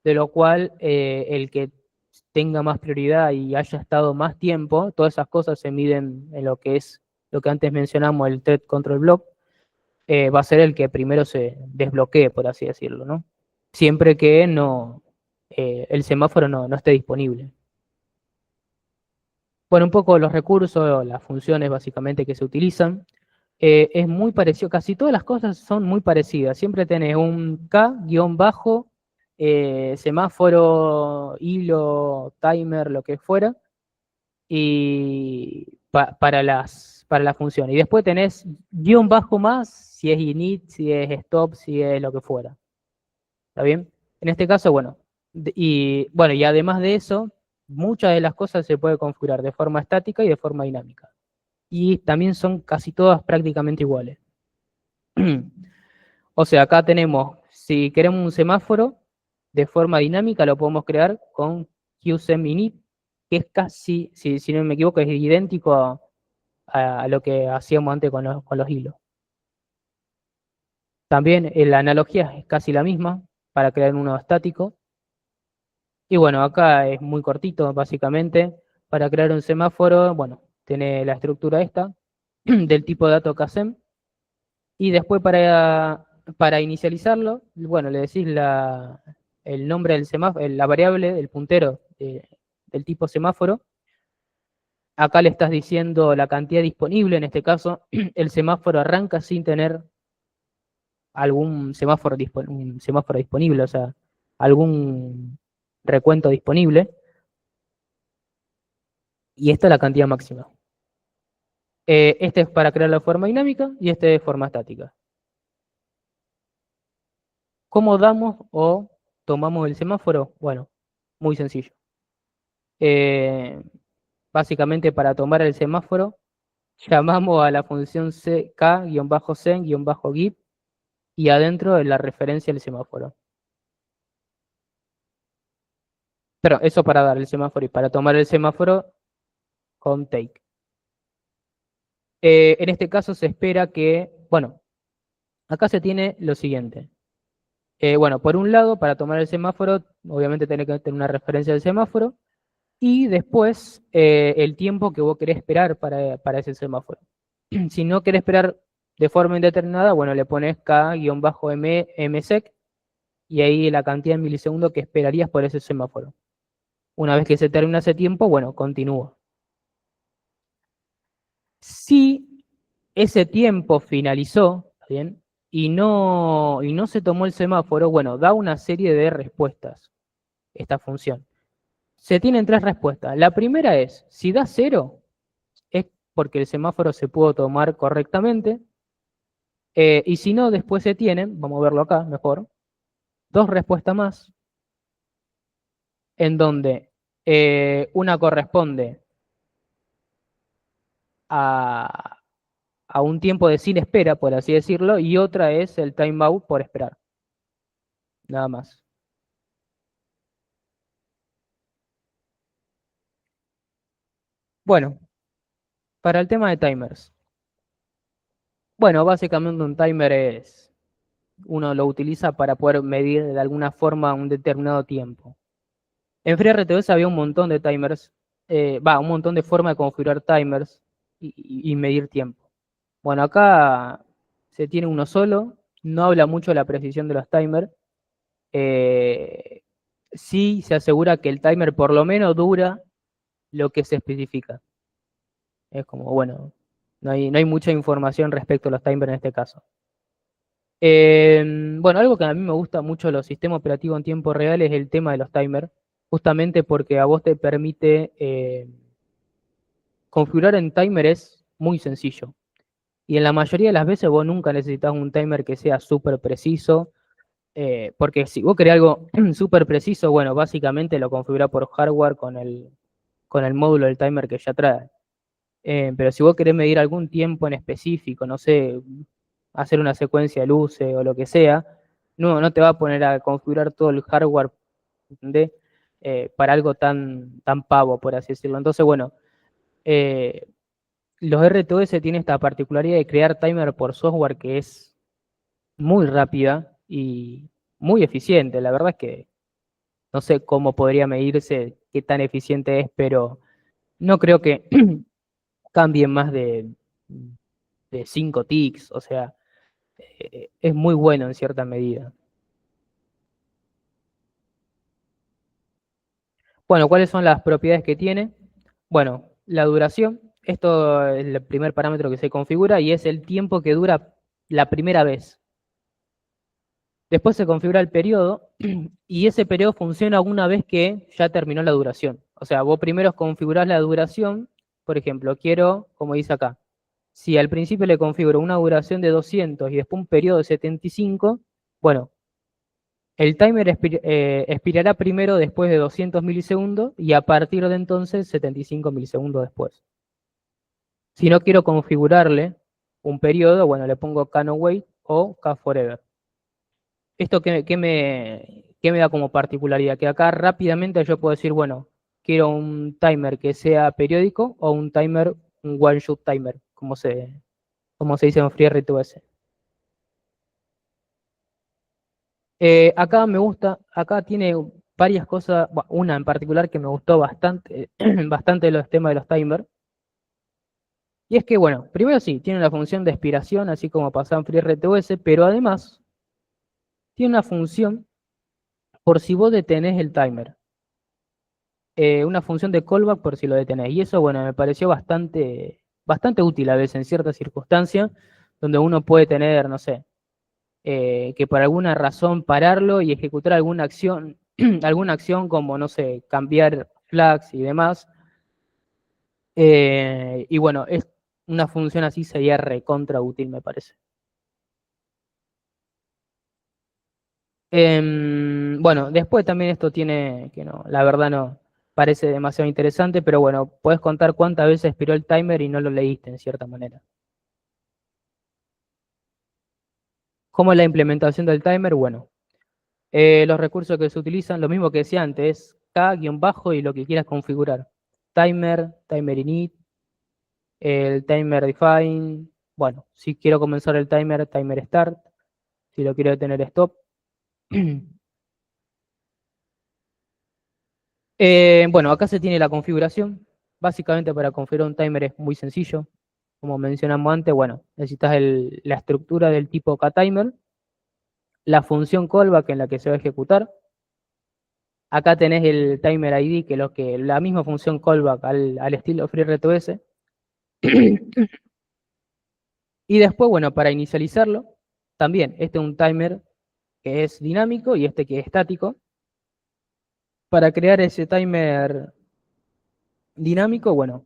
de lo cual el que tenga más prioridad y haya estado más tiempo, todas esas cosas se miden en lo que es lo que antes mencionamos, el thread control block, va a ser el que primero se desbloquee, por así decirlo, ¿no? Siempre que no, el semáforo no esté disponible. Bueno, un poco los recursos, las funciones básicamente que se utilizan. Es muy parecido, casi todas las cosas son muy parecidas. Siempre tenés un K, guión bajo, semáforo, hilo, timer, lo que fuera, y para la función. Y después tenés guión bajo más, si es init, si es stop, si es lo que fuera. ¿Está bien? En este caso, bueno, y además de eso, muchas de las cosas se puede configurar de forma estática y de forma dinámica. Y también son casi todas prácticamente iguales. O sea, acá tenemos, si queremos un semáforo de forma dinámica, lo podemos crear con QSEMinit, que es casi, si no me equivoco, es idéntico a lo que hacíamos antes con los hilos. También la analogía es casi la misma para crear uno estático. Y bueno, acá es muy cortito, básicamente. Para crear un semáforo, bueno, tiene la estructura esta, del tipo de dato KSEM. Y después para inicializarlo, bueno, le decís el nombre del semáforo, la variable, el puntero del tipo semáforo. Acá le estás diciendo la cantidad disponible, en este caso, el semáforo arranca sin tener algún un semáforo disponible, o sea, algún recuento disponible. Y esta es la cantidad máxima. Este es para crear la forma dinámica y este es forma estática. ¿Cómo damos o tomamos el semáforo? Bueno, muy sencillo. Eh, Básicamente para tomar el semáforo, llamamos a la función k-sen-give y adentro de la referencia del semáforo. Pero eso para dar el semáforo y para tomar el semáforo con take. En este caso se espera que, bueno, acá se tiene lo siguiente. Bueno, por un lado, para tomar el semáforo, obviamente tiene que tener una referencia del semáforo y después el tiempo que vos querés esperar para ese semáforo. Si no querés esperar de forma indeterminada, bueno, le pones k-msec y ahí la cantidad de milisegundos que esperarías por ese semáforo. Una vez que se termina ese tiempo, bueno, continúa. Si ese tiempo finalizó, ¿bien? Y no se tomó el semáforo, bueno, da una serie de respuestas esta función. Se tienen tres respuestas. La primera es, si da 0, es porque el semáforo se pudo tomar correctamente. Y si no, después se tienen, vamos a verlo acá mejor, dos respuestas más, en donde una corresponde a, a un tiempo de sin espera, por así decirlo, y otra es el timeout por esperar. Nada más. Bueno, para el tema de timers. Bueno, básicamente un timer uno lo utiliza para poder medir de alguna forma un determinado tiempo. En FreeRTOS había un montón de timers, un montón de formas de configurar timers y medir tiempo. Bueno, acá se tiene uno solo, no habla mucho de la precisión de los timers. eh, sí se asegura que el timer por lo menos dura lo que se especifica. Es como, bueno. No hay mucha información respecto a los timers en este caso. Bueno, algo que a mí me gusta mucho de los sistemas operativos en tiempo real es el tema de los timers, justamente porque a vos te permite configurar en timer es muy sencillo. Y en la mayoría de las veces vos nunca necesitas un timer que sea súper preciso, porque si vos querés algo súper preciso, bueno, básicamente lo configurás por hardware con el módulo del timer que ya trae. Pero si vos querés medir algún tiempo en específico, no sé, hacer una secuencia de luces o lo que sea, no te va a poner a configurar todo el hardware, ¿entendés? Para algo tan pavo, por así decirlo. Entonces, bueno, eh, los RTOS tienen esta particularidad de crear timer por software que es muy rápida y muy eficiente. La verdad es que no sé cómo podría medirse qué tan eficiente es, pero no creo que cambien más de 5 ticks, o sea, es muy bueno en cierta medida. Bueno, ¿cuáles son las propiedades que tiene? Bueno, la duración, esto es el primer parámetro que se configura y es el tiempo que dura la primera vez. Después se configura el periodo y ese periodo funciona una vez que ya terminó la duración. O sea, vos primero configurás la duración, por ejemplo, quiero, como dice acá, si al principio le configuro una duración de 200 y después un periodo de 75, bueno, el timer expirará primero después de 200 milisegundos y a partir de entonces 75 milisegundos después. Si no quiero configurarle un periodo, bueno, le pongo cannot wait o forever. ¿Esto qué me da como particularidad? Que acá rápidamente yo puedo decir, bueno, quiero un timer que sea periódico o un timer, un one-shot timer, como se dice en FreeRTOS. Acá me gusta, acá tiene varias cosas, una en particular que me gustó bastante, bastante de los temas de los timers. Y es que, bueno, primero sí, tiene una función de expiración, así como pasa en FreeRTOS, pero además tiene una función por si vos detenés el timer. Una función de callback por si lo detenés. Y eso, bueno, me pareció bastante útil a veces en ciertas circunstancias, donde uno puede tener, no sé, que por alguna razón pararlo y ejecutar alguna acción, alguna acción como, no sé, cambiar flags y demás. Y bueno, es una función así sería recontra útil, me parece. Bueno, después también esto tiene, que no, la verdad no parece demasiado interesante, pero bueno, puedes contar cuántas veces expiró el timer y no lo leíste en cierta manera. ¿Cómo es la implementación del timer? Bueno, los recursos que se utilizan, lo mismo que decía antes, K-bajo y lo que quieras configurar. Timer init, el timer define. Bueno, si quiero comenzar el timer start. Si lo quiero detener, stop. Bueno, acá se tiene la configuración. Básicamente para configurar un timer es muy sencillo. Como mencionamos antes, bueno, necesitas la estructura del tipo KTimer, la función callback en la que se va a ejecutar. Acá tenés el timer ID, que es la misma función callback al estilo FreeRTOS. Y después, bueno, para inicializarlo, también este es un timer que es dinámico y este que es estático. Para crear ese timer dinámico, bueno,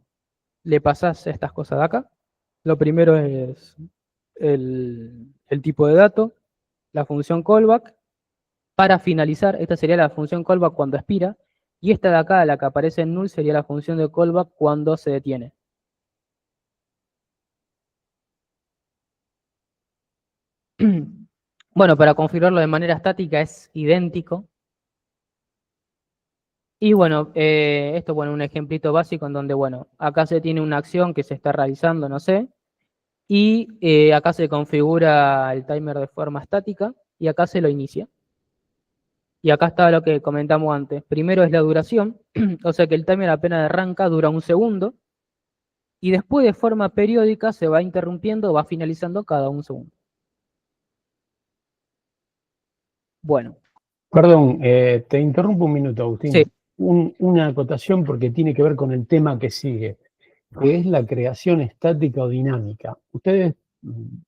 le pasás estas cosas de acá. Lo primero es el tipo de dato, la función callback. Para finalizar, esta sería la función callback cuando expira, y esta de acá, la que aparece en null, sería la función de callback cuando se detiene. Bueno, para configurarlo de manera estática es idéntico. Y bueno, esto, bueno, un ejemplito básico en donde, bueno, acá se tiene una acción que se está realizando, no sé, y acá se configura el timer de forma estática, y acá se lo inicia. Y acá está lo que comentamos antes. Primero es la duración, o sea que el timer apenas arranca, dura un segundo, y después de forma periódica se va interrumpiendo, va finalizando cada un segundo. Bueno, Perdón, te interrumpo un minuto, sí, Agustín. Una acotación porque tiene que ver con el tema que sigue. que es la creación estática o dinámica. Ustedes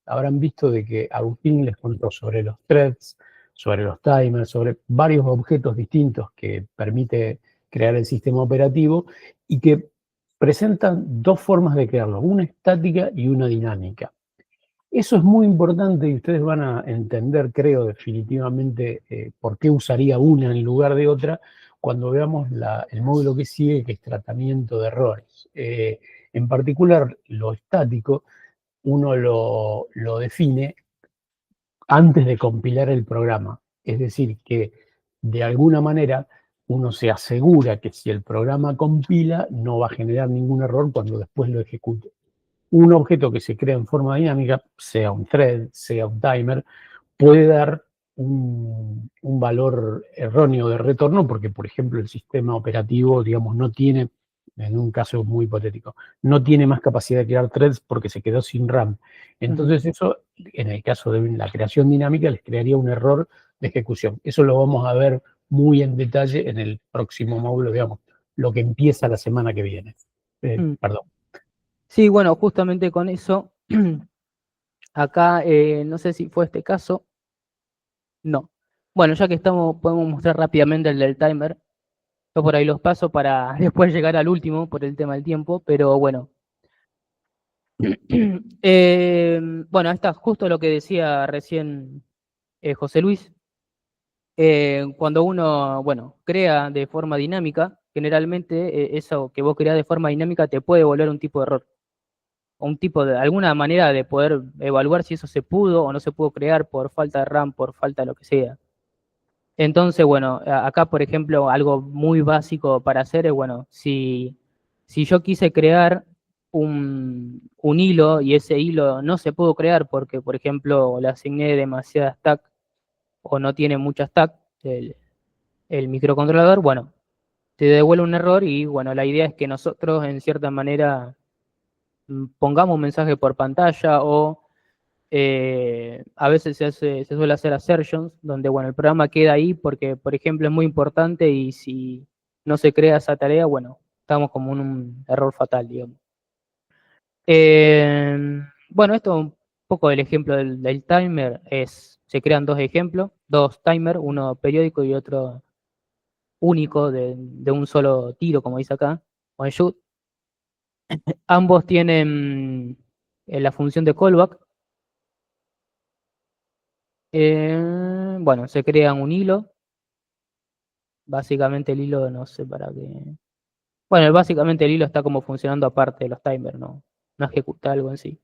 habrán visto de que Agustín les contó sobre los threads, sobre los timers, sobre varios objetos distintos que permite crear el sistema operativo y que presentan dos formas de crearlo, una estática y una dinámica. Eso es muy importante y ustedes van a entender, creo, definitivamente por qué usaría una en lugar de otra cuando veamos el módulo que sigue, que es tratamiento de errores. En particular, lo estático, uno lo define antes de compilar el programa. Es decir, que de alguna manera uno se asegura que si el programa compila, no va a generar ningún error cuando después lo ejecute. Un objeto que se crea en forma dinámica, sea un thread, sea un timer, puede dar un valor erróneo de retorno porque, por ejemplo, el sistema operativo, digamos, no tiene, en un caso muy hipotético, no tiene más capacidad de crear threads porque se quedó sin RAM. Entonces eso, en el caso de la creación dinámica, les crearía un error de ejecución. Eso lo vamos a ver muy en detalle en el próximo módulo, digamos, lo que empieza la semana que viene. Perdón. Sí, bueno, justamente con eso, acá no sé si fue este caso, no. Bueno, ya que estamos, podemos mostrar rápidamente el del timer. Yo por ahí los paso para después llegar al último por el tema del tiempo, pero bueno. Bueno, ahí está justo lo que decía recién José Luis. Cuando uno, bueno, crea de forma dinámica, generalmente eso que vos creás de forma dinámica te puede volver un tipo de error. O un tipo de, alguna manera de poder evaluar si eso se pudo o no se pudo crear por falta de RAM, por falta de lo que sea. Entonces, bueno, acá, por ejemplo, algo muy básico para hacer es, bueno, si yo quise crear un hilo y ese hilo no se pudo crear porque, por ejemplo, le asigné demasiada stack o no tiene mucha stack el microcontrolador, bueno, te devuelve un error y, bueno, la idea es que nosotros, en cierta manera, pongamos un mensaje por pantalla o a veces se suele hacer assertions, donde bueno, el programa queda ahí porque, por ejemplo, es muy importante y si no se crea esa tarea, bueno, estamos como en un error fatal, digamos. Bueno, esto un poco del ejemplo del timer es, se crean dos ejemplos, dos timers, uno periódico y otro único de un solo tiro, como dice acá, one shoot. Ambos tienen la función de callback. Bueno, se crea un hilo. Básicamente el hilo, no sé para qué. Bueno, básicamente el hilo está como funcionando aparte de los timers, no ejecuta algo en sí.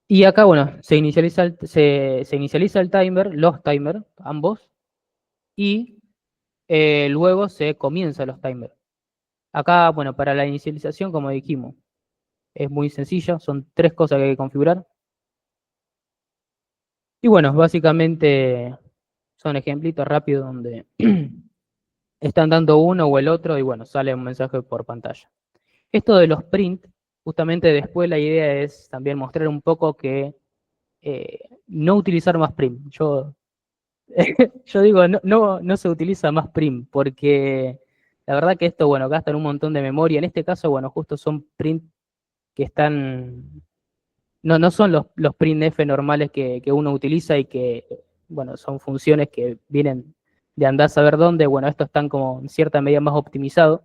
Y acá, bueno, se inicializa el timer, los timers, ambos, y luego se comienza los timers. Acá, bueno, para la inicialización, como dijimos, es muy sencillo, son tres cosas que hay que configurar. Y bueno, básicamente son ejemplitos rápidos donde están dando uno o el otro y bueno, sale un mensaje por pantalla. Esto de los print, justamente después la idea es también mostrar un poco que no utilizar más print. Yo digo, no se utiliza más print porque la verdad que esto, bueno, gastan un montón de memoria. En este caso, bueno, justo son print que están, no son los printf normales que uno utiliza y que, bueno, son funciones que vienen de andar a saber dónde. Bueno, estos están como en cierta medida más optimizados.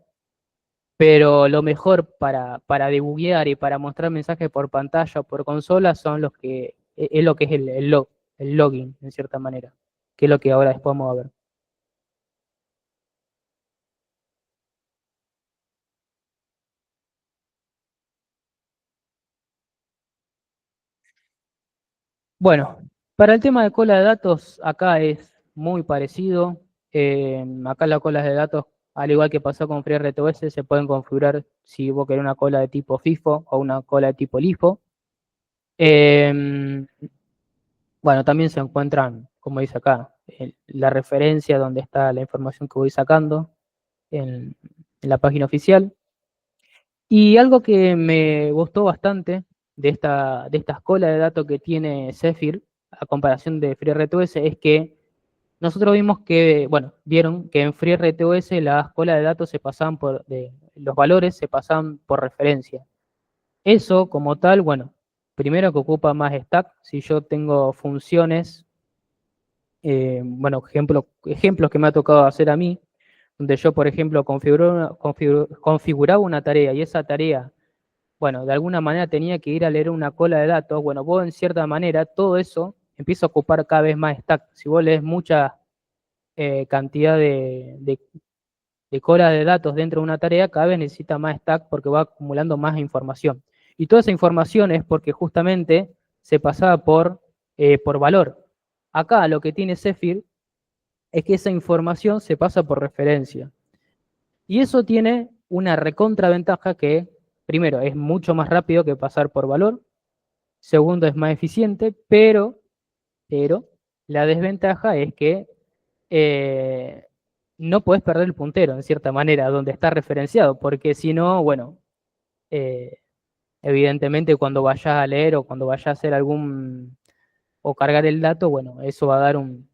Pero lo mejor para debuguear y para mostrar mensajes por pantalla o por consola son los que es lo que es el login, en cierta manera, que es lo que ahora después vamos a ver. Bueno, para el tema de cola de datos, acá es muy parecido. Acá las colas de datos, al igual que pasó con FreeRTOS, se pueden configurar si vos querés una cola de tipo FIFO o una cola de tipo LIFO. Bueno, también se encuentran, como dice acá, la referencia donde está la información que voy sacando en la página oficial. Y algo que me gustó bastante de esta escuela de datos que tiene Zephyr, a comparación de FreeRTOS, es que nosotros vimos que, bueno, vieron que en FreeRTOS las colas de datos se pasaban los valores se pasan por referencia. Eso, como tal, bueno, primero que ocupa más stack. Si yo tengo funciones, bueno, ejemplos que me ha tocado hacer a mí, donde yo, por ejemplo, configuraba una tarea y esa tarea, bueno, de alguna manera tenía que ir a leer una cola de datos. Bueno, vos en cierta manera todo eso empieza a ocupar cada vez más stack. Si vos lees mucha cantidad de cola de datos dentro de una tarea, cada vez necesita más stack porque va acumulando más información. Y toda esa información es porque justamente se pasaba por valor. Acá lo que tiene Zephyr es que esa información se pasa por referencia. Y eso tiene una recontraventaja que, primero, es mucho más rápido que pasar por valor. Segundo, es más eficiente, pero la desventaja es que no podés perder el puntero, en cierta manera, donde está referenciado, porque si no, bueno, eh, evidentemente cuando vayas a leer o cuando vayas a hacer o cargar el dato, bueno, eso va a dar un,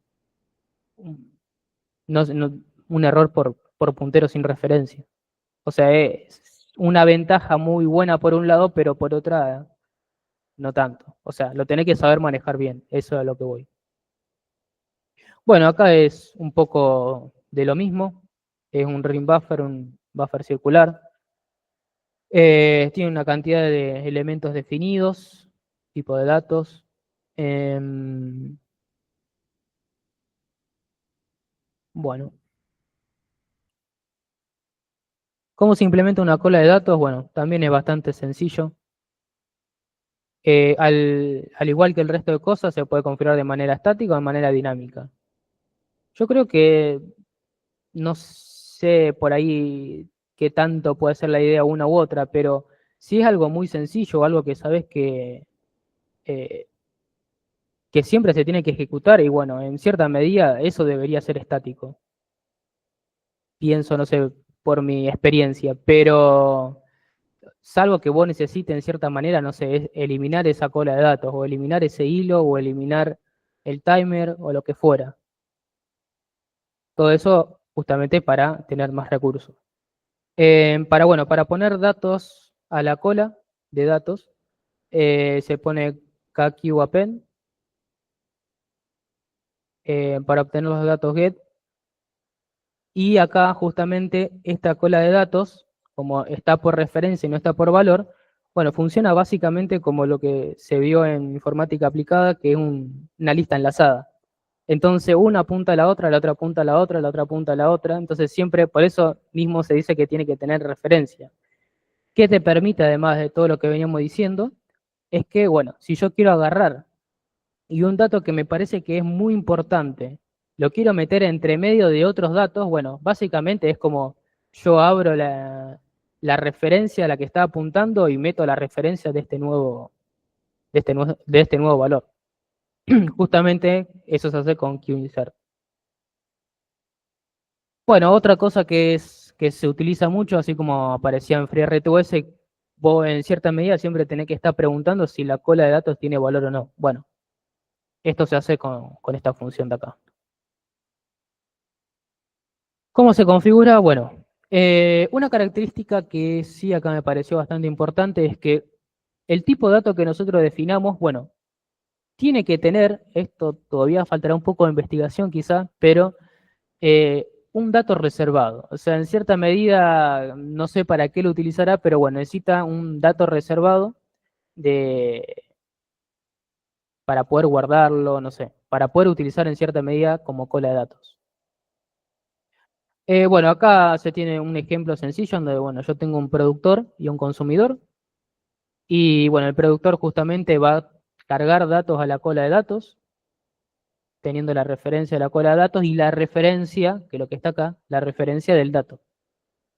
un error por puntero sin referencia. O sea, es una ventaja muy buena por un lado, pero por otra no tanto. O sea, lo tenés que saber manejar bien, eso es a lo que voy. Bueno, acá es un poco de lo mismo, es un ring buffer, un buffer circular. Tiene una cantidad de elementos definidos, tipo de datos. Bueno, ¿cómo se implementa una cola de datos? Bueno, también es bastante sencillo. Al igual que el resto de cosas, se puede configurar de manera estática o de manera dinámica. Yo creo que no sé por ahí qué tanto puede ser la idea una u otra, pero si es algo muy sencillo o algo que sabes eh, que siempre se tiene que ejecutar, y bueno, en cierta medida eso debería ser estático. Pienso, no sé, por mi experiencia, pero salvo que vos necesites en cierta manera, no sé, eliminar esa cola de datos, o eliminar ese hilo, o eliminar el timer, o lo que fuera. Todo eso justamente para tener más recursos. Bueno, para poner datos a la cola de datos, se pone kqappend para obtener los datos get. Y acá justamente esta cola de datos, como está por referencia y no está por valor, bueno, funciona básicamente como lo que se vio en informática aplicada, que es una lista enlazada. Entonces una apunta a la otra, la otra apunta a la otra, la otra apunta a la otra. Entonces siempre, por eso mismo se dice que tiene que tener referencia. ¿Qué te permite, además de todo lo que veníamos diciendo? Es que, bueno, si yo quiero agarrar y un dato que me parece que es muy importante, lo quiero meter entre medio de otros datos, bueno, básicamente es como yo abro la referencia a la que está apuntando y meto la referencia de este nuevo valor. Justamente eso se hace con QInsert. Bueno, otra cosa que se utiliza mucho, así como aparecía en FreeRTOS, vos en cierta medida siempre tenés que estar preguntando si la cola de datos tiene valor o no. Bueno, esto se hace con esta función de acá. ¿Cómo se configura? Bueno, una característica que sí acá me pareció bastante importante es que el tipo de dato que nosotros definamos, bueno, tiene que tener, esto todavía faltará un poco de investigación quizá, pero un dato reservado. O sea, en cierta medida, no sé para qué lo utilizará, pero bueno, necesita un dato reservado de, para poder guardarlo, no sé, para poder utilizar en cierta medida como cola de datos. Bueno, acá se tiene un ejemplo sencillo donde, bueno, yo tengo un productor y un consumidor, y bueno, el productor justamente va a cargar datos a la cola de datos, teniendo la referencia de la cola de datos y la referencia, que es lo que está acá, la referencia del dato.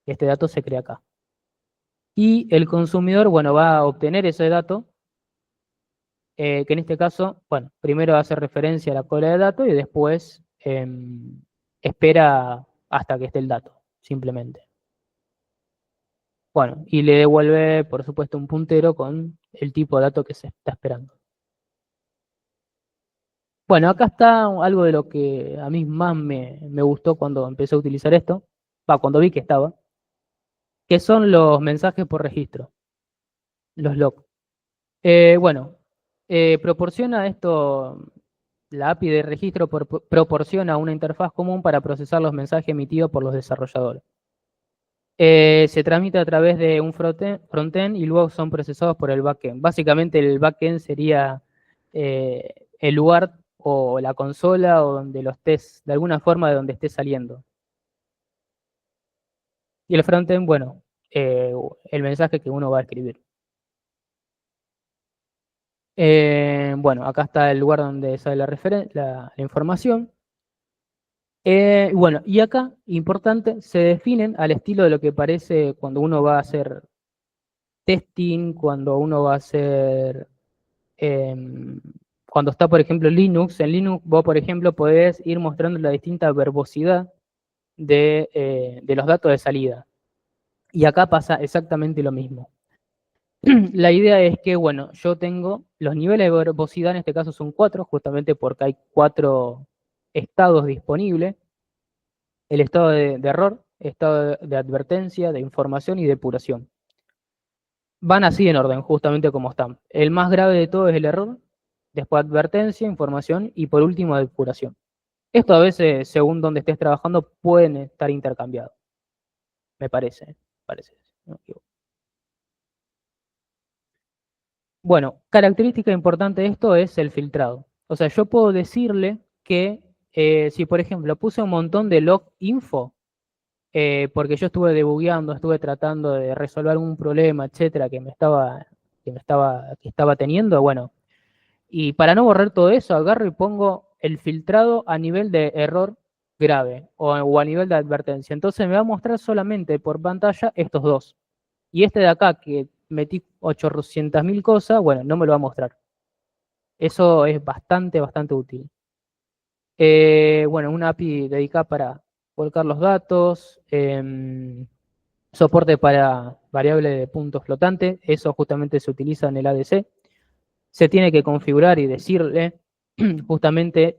Este dato se crea acá. Y el consumidor, bueno, va a obtener ese dato, que en este caso, bueno, primero hace referencia a la cola de datos y después espera hasta que esté el dato, simplemente. Bueno, y le devuelve, por supuesto, un puntero con el tipo de dato que se está esperando. Bueno, acá está algo de lo que a mí más me gustó cuando empecé a utilizar esto, cuando vi que estaba. que son los mensajes por registro, los logs. Bueno, proporciona esto, la API de registro proporciona una interfaz común para procesar los mensajes emitidos por los desarrolladores. Se transmite a través de un frontend y luego son procesados por el backend. Básicamente el backend sería el lugar o la consola o donde lo estés, de alguna forma de donde esté saliendo. Y el frontend, bueno, el mensaje que uno va a escribir. Bueno, acá está el lugar donde sale la información. Bueno, y acá, importante, se definen al estilo de lo que parece cuando uno va a hacer testing, cuando uno va a hacer, cuando está, por ejemplo, Linux. En Linux vos, por ejemplo, podés ir mostrando la distinta verbosidad de los datos de salida. Y acá pasa exactamente lo mismo. La idea es que, bueno, yo tengo los niveles de verbosidad, en este caso son 4, justamente porque hay 4 estados disponibles. El estado de error, estado de advertencia, de información y depuración. Van así en orden, justamente como están. El más grave de todo es el error, después advertencia, información y por último depuración. Esto a veces, según donde estés trabajando, pueden estar intercambiados. Me parece. ¿No? Bueno, característica importante de esto es el filtrado. O sea, yo puedo decirle que si, por ejemplo, puse un montón de log info, porque yo estuve debugueando, estuve tratando de resolver un problema, etcétera, que estaba teniendo, bueno, y para no borrar todo eso, agarro y pongo el filtrado a nivel de error grave o a nivel de advertencia. Entonces me va a mostrar solamente por pantalla estos dos. Y este de acá, que metí 800.000 cosas, bueno, no me lo va a mostrar. Eso es bastante útil. Bueno, una API dedicada para volcar los datos, soporte para variable de punto flotante, eso justamente se utiliza en el ADC. Se tiene que configurar y decirle justamente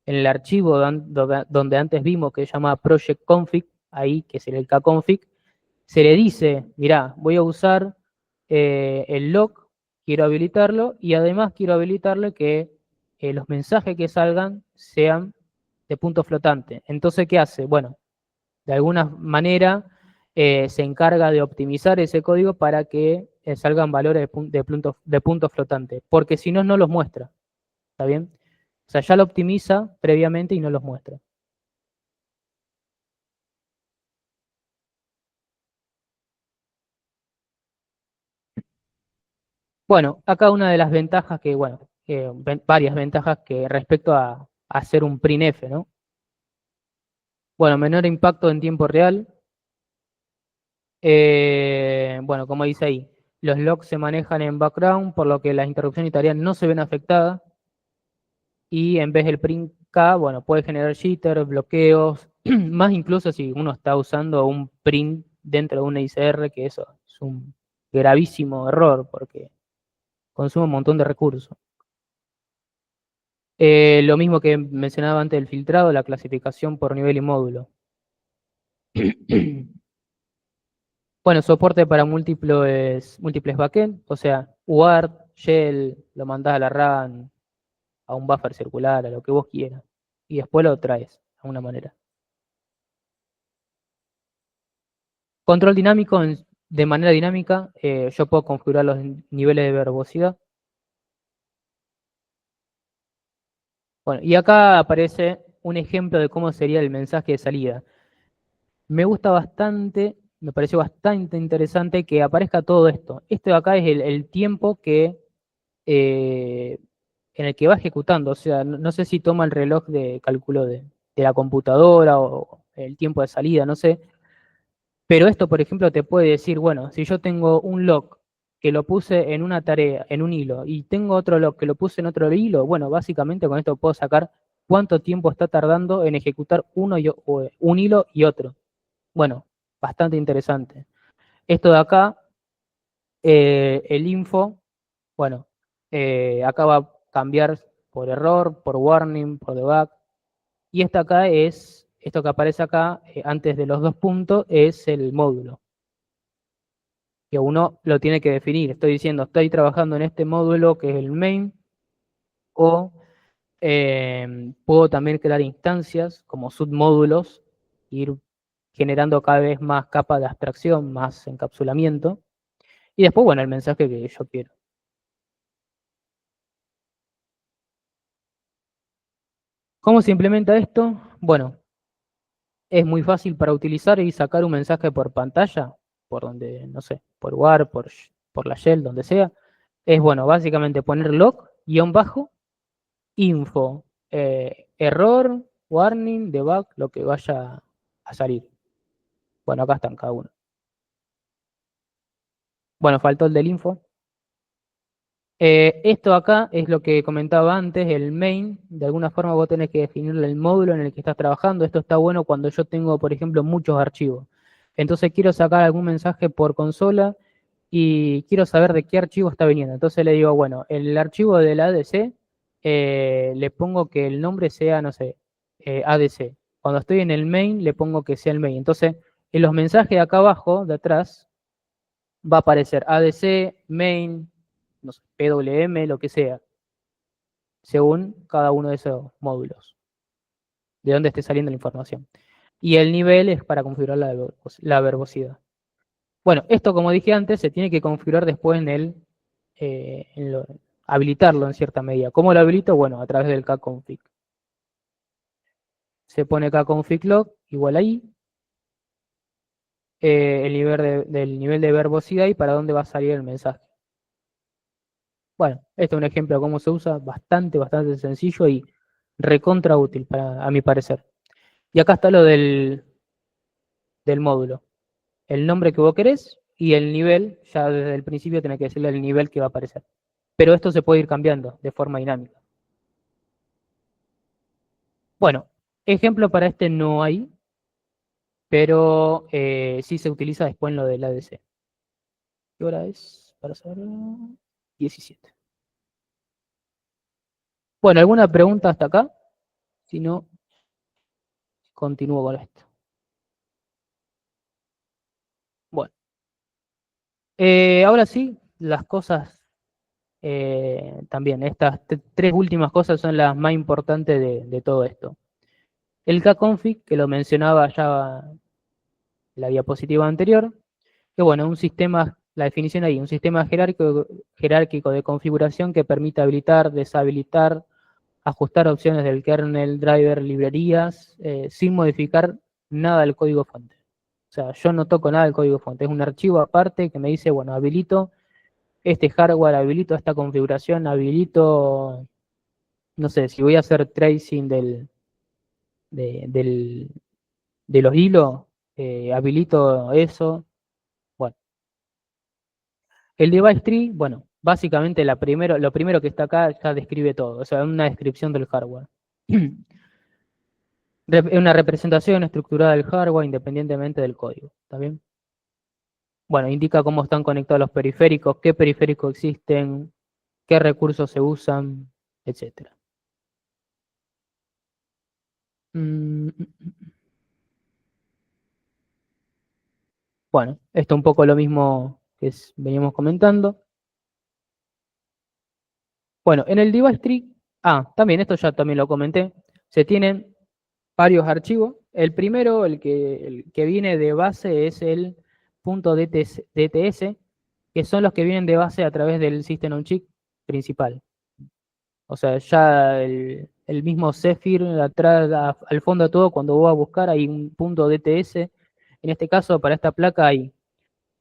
en el archivo donde antes vimos que se llama project config, ahí que sería el kconfig, se le dice, mirá, voy a usar el log, quiero habilitarlo y además quiero habilitarle que los mensajes que salgan sean de punto flotante. Entonces, ¿qué hace? Bueno, de alguna manera se encarga de optimizar ese código para que salgan valores de punto flotante, porque si no, no los muestra. ¿Está bien? O sea, ya lo optimiza previamente y no los muestra. Bueno, acá una de las ventajas que, bueno, varias ventajas que respecto a hacer un printf, ¿no? Bueno, menor impacto en tiempo real. Bueno, como dice ahí, los logs se manejan en background, por lo que las interrupciones y tareas no se ven afectadas. Y en vez del print K, bueno, puede generar jitter, bloqueos, más incluso si uno está usando un print dentro de una ICR, que eso es un gravísimo error porque consume un montón de recursos. Lo mismo que mencionaba antes del filtrado, la clasificación por nivel y módulo. Bueno, soporte para múltiples backend, o sea, UART, shell, lo mandás a la RAM, a un buffer circular, a lo que vos quieras, y después lo traes de alguna manera. Control dinámico, de manera dinámica, yo puedo configurar los niveles de verbosidad. Bueno, y acá aparece un ejemplo de cómo sería el mensaje de salida. Me gusta bastante, me pareció bastante interesante que aparezca todo esto. Esto de acá es el tiempo que en el que va ejecutando. O sea, no sé si toma el reloj de cálculo de la computadora o el tiempo de salida, no sé. Pero esto, por ejemplo, te puede decir, bueno, si yo tengo un log que lo puse en una tarea, en un hilo, y tengo otro log que lo puse en otro hilo, bueno, básicamente con esto puedo sacar cuánto tiempo está tardando en ejecutar un hilo y otro. Bueno, bastante interesante. Esto de acá, el info, bueno, acá va a cambiar por error, por warning, por debug. Y esta acá es, esto que aparece acá, antes de los 2 puntos, es el módulo. que uno lo tiene que definir. Estoy diciendo, estoy trabajando en este módulo que es el main, o puedo también crear instancias como submódulos, ir generando cada vez más capas de abstracción, más encapsulamiento, y después, bueno, el mensaje que yo quiero. ¿Cómo se implementa esto? Bueno, es muy fácil para utilizar y sacar un mensaje por pantalla, por donde, no sé, por WAR, por la shell, donde sea. Es bueno, básicamente poner log, guión bajo, info, error, warning, debug, lo que vaya a salir. Bueno, acá están cada uno. Bueno, faltó el del info. Esto acá es lo que comentaba antes, el main. De alguna forma vos tenés que definir el módulo en el que estás trabajando. Esto está bueno cuando yo tengo, por ejemplo, muchos archivos. Entonces quiero sacar algún mensaje por consola y quiero saber de qué archivo está viniendo. Entonces le digo, bueno, el archivo del ADC, le pongo que el nombre sea, no sé, ADC. Cuando estoy en el main, le pongo que sea el main. Entonces, en los mensajes de acá abajo, de atrás, va a aparecer ADC, main, no sé, PWM, lo que sea, según cada uno de esos módulos, de dónde esté saliendo la información. Y el nivel es para configurar la verbosidad. Bueno, esto como dije antes, se tiene que configurar después habilitarlo en cierta medida. ¿Cómo lo habilito? Bueno, a través del kconfig. Se pone kconfig log, igual ahí, el nivel del nivel de verbosidad y para dónde va a salir el mensaje. Bueno, este es un ejemplo de cómo se usa, bastante sencillo y recontra útil a mi parecer. Y acá está lo del módulo. El nombre que vos querés y el nivel, ya desde el principio tenés que decirle el nivel que va a aparecer. Pero esto se puede ir cambiando de forma dinámica. Bueno, ejemplo para este no hay, pero sí se utiliza después en lo del ADC. ¿Qué hora es? Para saberlo. 17. Bueno, ¿alguna pregunta hasta acá? Si no, continúo con esto. Bueno, ahora sí, las cosas también, estas tres últimas cosas son las más importantes de todo esto. El kconfig, que lo mencionaba ya en la diapositiva anterior, que bueno, un sistema, la definición ahí, un sistema jerárquico de configuración que permite habilitar, deshabilitar, ajustar opciones del kernel, driver, librerías, sin modificar nada del código fuente. O sea, yo no toco nada del código fuente, es un archivo aparte que me dice, bueno, habilito este hardware, habilito esta configuración, habilito, no sé, si voy a hacer tracing de, del, de los hilos, habilito eso. Bueno, el device tree, bueno, básicamente lo primero que está acá ya describe todo, o sea, una descripción del hardware. Una representación estructurada del hardware independientemente del código, ¿está bien? Bueno, indica cómo están conectados los periféricos, qué periféricos existen, qué recursos se usan, etcétera. Bueno, esto un poco lo mismo que veníamos comentando. Bueno, en el device tree, también esto ya también lo comenté, se tienen varios archivos. El primero, el que viene de base es el .dts, que son los que vienen de base a través del System on Chip principal. O sea, ya el mismo Zephyr atrás, al fondo de todo, cuando vos vas a buscar hay un .dts. En este caso, para esta placa hay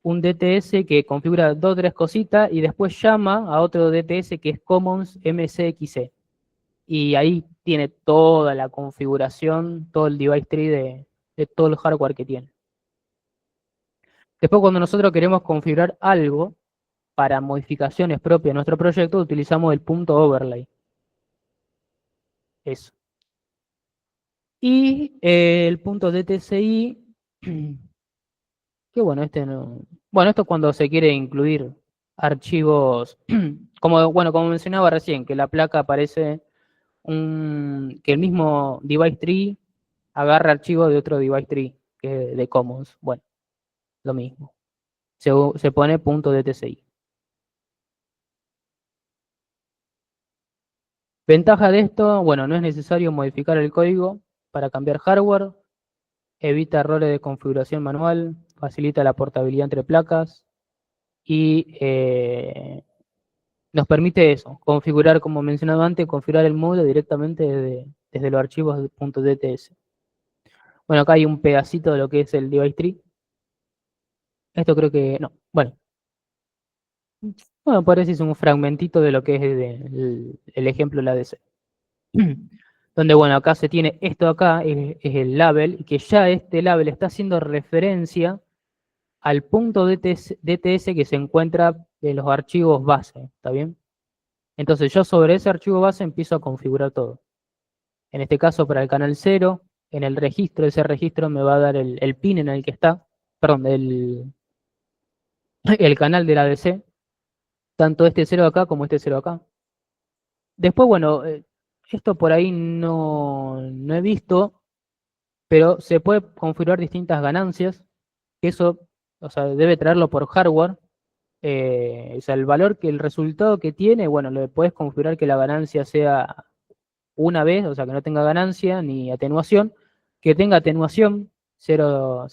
un DTS que configura dos o tres cositas y después llama a otro DTS que es Commons MCXC. Y ahí tiene toda la configuración, todo el device tree de todo el hardware que tiene. Después, cuando nosotros queremos configurar algo para modificaciones propias de nuestro proyecto, utilizamos el punto .overlay. Eso. Y el punto DTSI, que bueno, este no. Bueno, esto es cuando se quiere incluir archivos, como mencionaba recién, que la placa aparece que el mismo device tree agarra archivos de otro device tree, que es de Commons. Bueno, lo mismo. se pone .dtci. Ventaja de esto, bueno, no es necesario modificar el código para cambiar hardware, evita errores de configuración manual, facilita la portabilidad entre placas y nos permite eso, configurar, como mencionaba antes, configurar el módulo directamente desde los archivos de .dts. Bueno, acá hay un pedacito de lo que es el device tree. Esto creo que, no, bueno, parece es un fragmentito de lo que es el ejemplo de la DC. Donde, bueno, acá se tiene esto acá, es el label, y que ya este label está haciendo referencia al punto DTS que se encuentra en los archivos base, ¿está bien? Entonces yo sobre ese archivo base empiezo a configurar todo. En este caso para el canal 0, en el registro, ese registro me va a dar el pin en el que está, perdón, el canal de la DC, tanto este 0 acá como este 0 acá. Después, bueno, esto por ahí no he visto, pero se puede configurar distintas ganancias, que eso, o sea, debe traerlo por hardware. O sea, el valor el resultado que tiene, bueno, le puedes configurar que la ganancia sea una vez, o sea, que no tenga ganancia ni atenuación, que tenga atenuación, 0,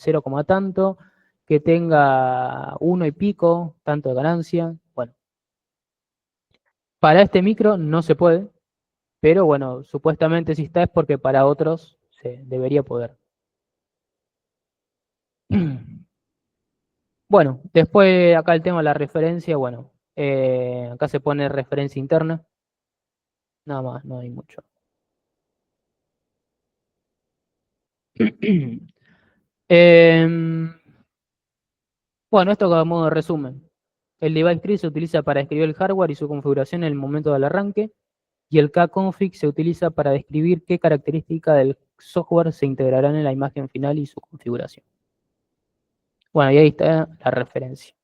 tanto, que tenga 1 y pico, tanto de ganancia. Bueno, para este micro no se puede, pero bueno, supuestamente si está es porque para otros se debería poder. Bueno, después acá el tema de la referencia, bueno, acá se pone referencia interna, nada más, no hay mucho. Bueno, esto como modo de resumen. El device tree se utiliza para describir el hardware y su configuración en el momento del arranque, y el kconfig se utiliza para describir qué características del software se integrarán en la imagen final y su configuración. Bueno, y ahí está la referencia.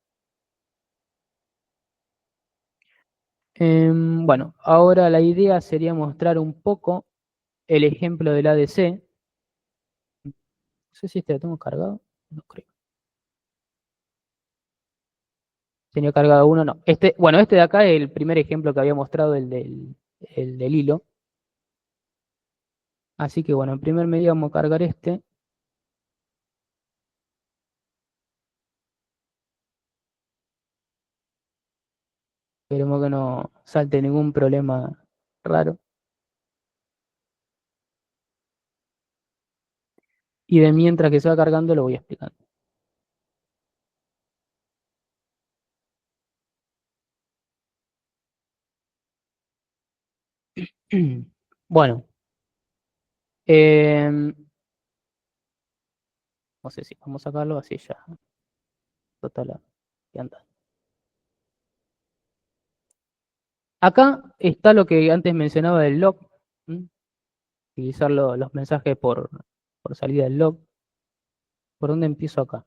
Bueno, ahora la idea sería mostrar un poco el ejemplo del ADC. No sé si este lo tengo cargado, no creo. Tenía cargado uno, no. Bueno, este de acá es el primer ejemplo que había mostrado, el del hilo. Así que bueno, en primer medida vamos a cargar este. Esperemos que no salte ningún problema raro. Y de mientras que se va cargando lo voy explicando. Bueno, no sé si vamos a sacarlo así ya. Total, ya anda. Acá está lo que antes mencionaba del log. Utilizar los mensajes por salida del log. ¿Por dónde empiezo acá?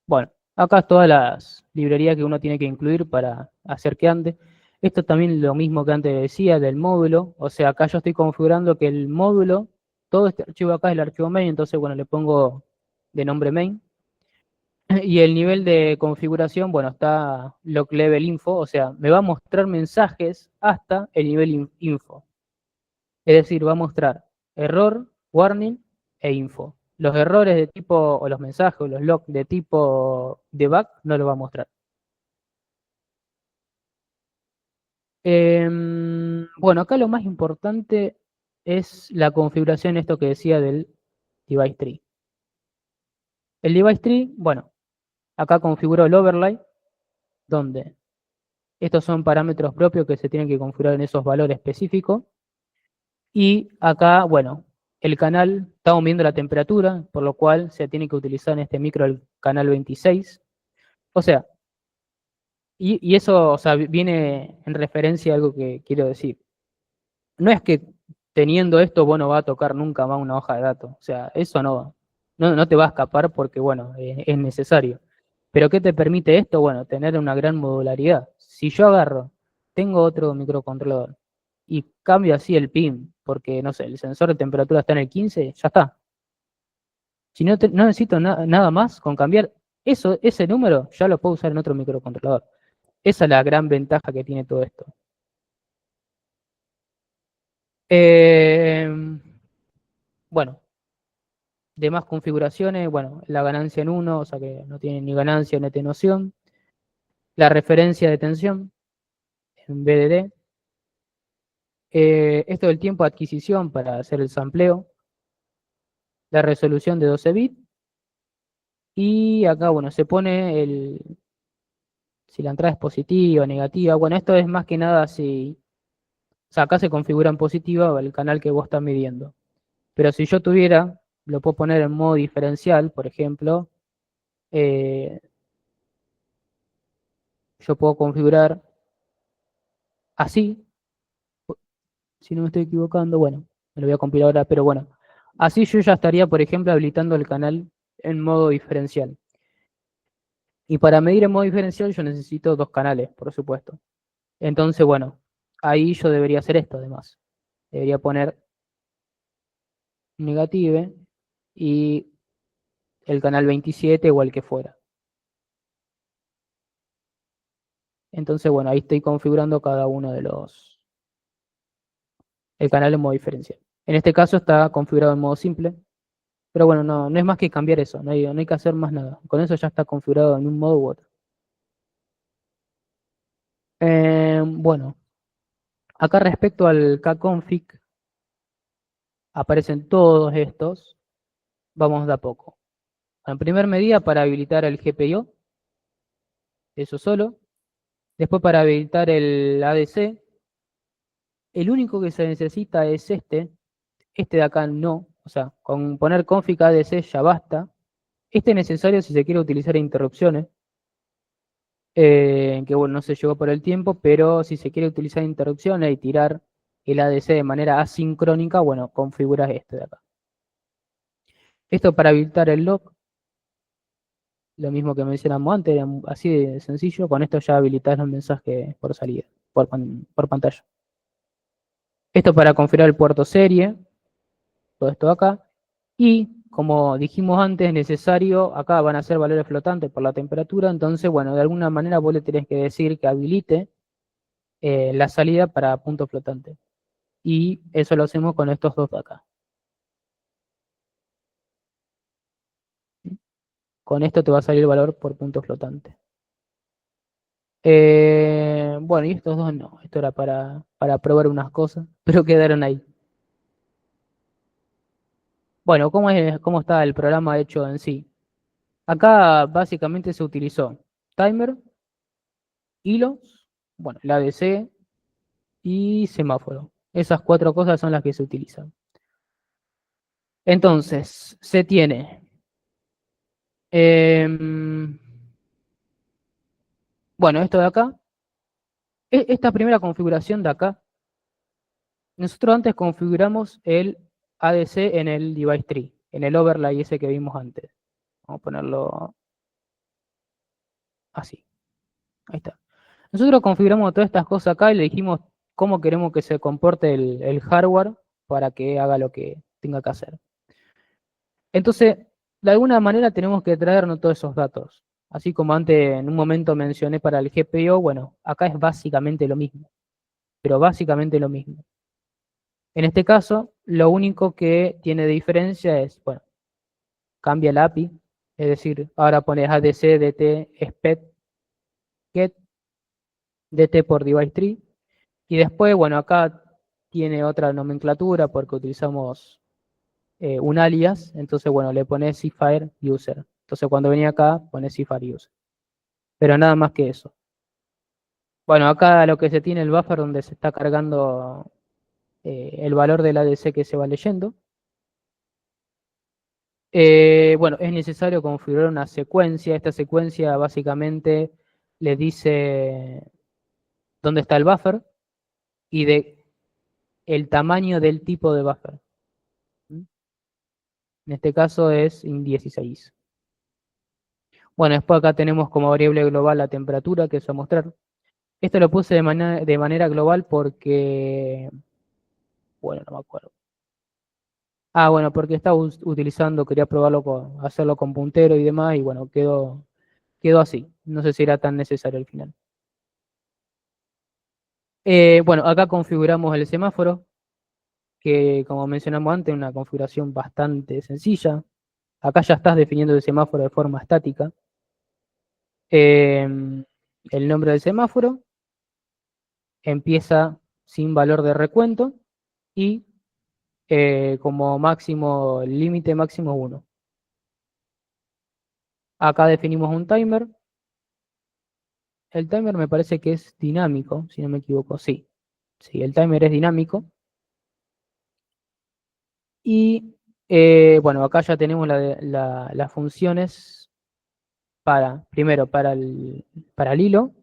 Bueno, acá todas las librerías que uno tiene que incluir para hacer que ande. Esto también lo mismo que antes decía del módulo. O sea, acá yo estoy configurando que el módulo, todo este archivo acá es el archivo main, entonces bueno, le pongo de nombre main. Y el nivel de configuración, bueno, está log level info, o sea, me va a mostrar mensajes hasta el nivel info. Es decir, va a mostrar error, warning e info. Los errores de tipo, o los mensajes, o los logs de tipo debug, no lo va a mostrar. Bueno, acá lo más importante es la configuración, esto que decía del device tree. El device tree, bueno, acá configuró el overlay, donde estos son parámetros propios que se tienen que configurar en esos valores específicos. Y acá, bueno, el canal, estamos viendo la temperatura, por lo cual se tiene que utilizar en este micro el canal 26. O sea, y eso, o sea, viene en referencia a algo que quiero decir. No es que teniendo esto vos no vas a tocar nunca más una hoja de datos. O sea, eso no te va a escapar porque, bueno, es necesario. Pero ¿qué te permite esto? Bueno, tener una gran modularidad. Si yo agarro, tengo otro microcontrolador y cambio así el pin, porque, no sé, el sensor de temperatura está en el 15, ya está. Si no necesito nada más, con cambiar ese número ya lo puedo usar en otro microcontrolador. Esa es la gran ventaja que tiene todo esto. Bueno, demás configuraciones, bueno, la ganancia en 1, o sea que no tiene ni ganancia ni atenuación. La referencia de tensión en BDD. Esto del tiempo de adquisición para hacer el sampleo. La resolución de 12 bits. Y acá, bueno, se pone si la entrada es positiva o negativa. Bueno, esto es más que nada si, o sea, acá se configura en positiva el canal que vos estás midiendo. Pero si yo tuviera, lo puedo poner en modo diferencial, por ejemplo, eh, yo puedo configurar así, si no me estoy equivocando, bueno, me lo voy a compilar ahora, pero bueno, así yo ya estaría, por ejemplo, habilitando el canal en modo diferencial. Y para medir en modo diferencial yo necesito dos canales, por supuesto. Entonces, bueno, ahí yo debería hacer esto además. Debería poner negative y el canal 27 o el que fuera. Entonces, bueno, ahí estoy configurando cada uno de el canal en modo diferencial. En este caso está configurado en modo simple, pero bueno, no es más que cambiar eso, no hay que hacer más nada. Con eso ya está configurado en un modo u otro. Bueno, acá respecto al kconfig, aparecen todos estos, vamos de a poco. En primer medida para habilitar el GPIO, eso solo. Después para habilitar el ADC, el único que se necesita es este de acá no, o sea, con poner config ADC ya basta. Este es necesario si se quiere utilizar interrupciones, que bueno, no se llegó por el tiempo, pero si se quiere utilizar interrupciones y tirar el ADC de manera asincrónica, bueno, configuras este de acá. Esto para habilitar el log, lo mismo que mencionamos antes, era así de sencillo, con esto ya habilitas los mensajes por salida, por pantalla. Esto para configurar el puerto serie, todo esto acá. Y como dijimos antes, es necesario, acá van a ser valores flotantes por la temperatura, entonces, bueno, de alguna manera vos le tenés que decir que habilite la salida para punto flotante. Y eso lo hacemos con estos dos de acá. Con esto te va a salir el valor por punto flotante. Bueno, y estos dos no, esto era para probar unas cosas, pero quedaron ahí. Bueno, ¿cómo está el programa hecho en sí? Acá básicamente se utilizó timer, hilos, bueno, el ADC y semáforo. Esas cuatro cosas son las que se utilizan. Entonces, se tiene bueno, esto de acá, esta primera configuración de acá, nosotros antes configuramos el ADC en el device tree, en el overlay ese que vimos antes. Vamos a ponerlo así. Ahí está. Nosotros configuramos todas estas cosas acá y le dijimos cómo queremos que se comporte el hardware para que haga lo que tenga que hacer. Entonces, de alguna manera tenemos que traernos todos esos datos. Así como antes en un momento mencioné para el GPIO, bueno, acá es básicamente lo mismo, pero básicamente lo mismo. En este caso, lo único que tiene de diferencia es, bueno, cambia el API, es decir, ahora pones ADC, DT, SPED, GET, DT por device tree, y después, bueno, acá tiene otra nomenclatura porque utilizamos un alias, entonces, bueno, le pones cFire user. Entonces, cuando venía acá, pones cFire user. Pero nada más que eso. Bueno, acá lo que se tiene el buffer donde se está cargando el valor del ADC que se va leyendo. Bueno, es necesario configurar una secuencia. Esta secuencia básicamente le dice dónde está el buffer y el tamaño del tipo de buffer. En este caso es IN16. Bueno, después acá tenemos como variable global la temperatura que se va a mostrar. Esto lo puse de manera global porque, bueno, no me acuerdo. Ah, bueno, porque estaba utilizando, quería probarlo hacerlo con puntero y demás, y bueno, quedó quedó así. No sé si era tan necesario al final. Bueno, acá configuramos el semáforo, que como mencionamos antes, una configuración bastante sencilla. Acá ya estás definiendo el semáforo de forma estática. El nombre del semáforo empieza sin valor de recuento y como máximo, el límite máximo 1. Acá definimos un timer. El timer me parece que es dinámico, si no me equivoco. Sí, sí, el timer es dinámico. Y bueno, acá ya tenemos las funciones primero para el hilo,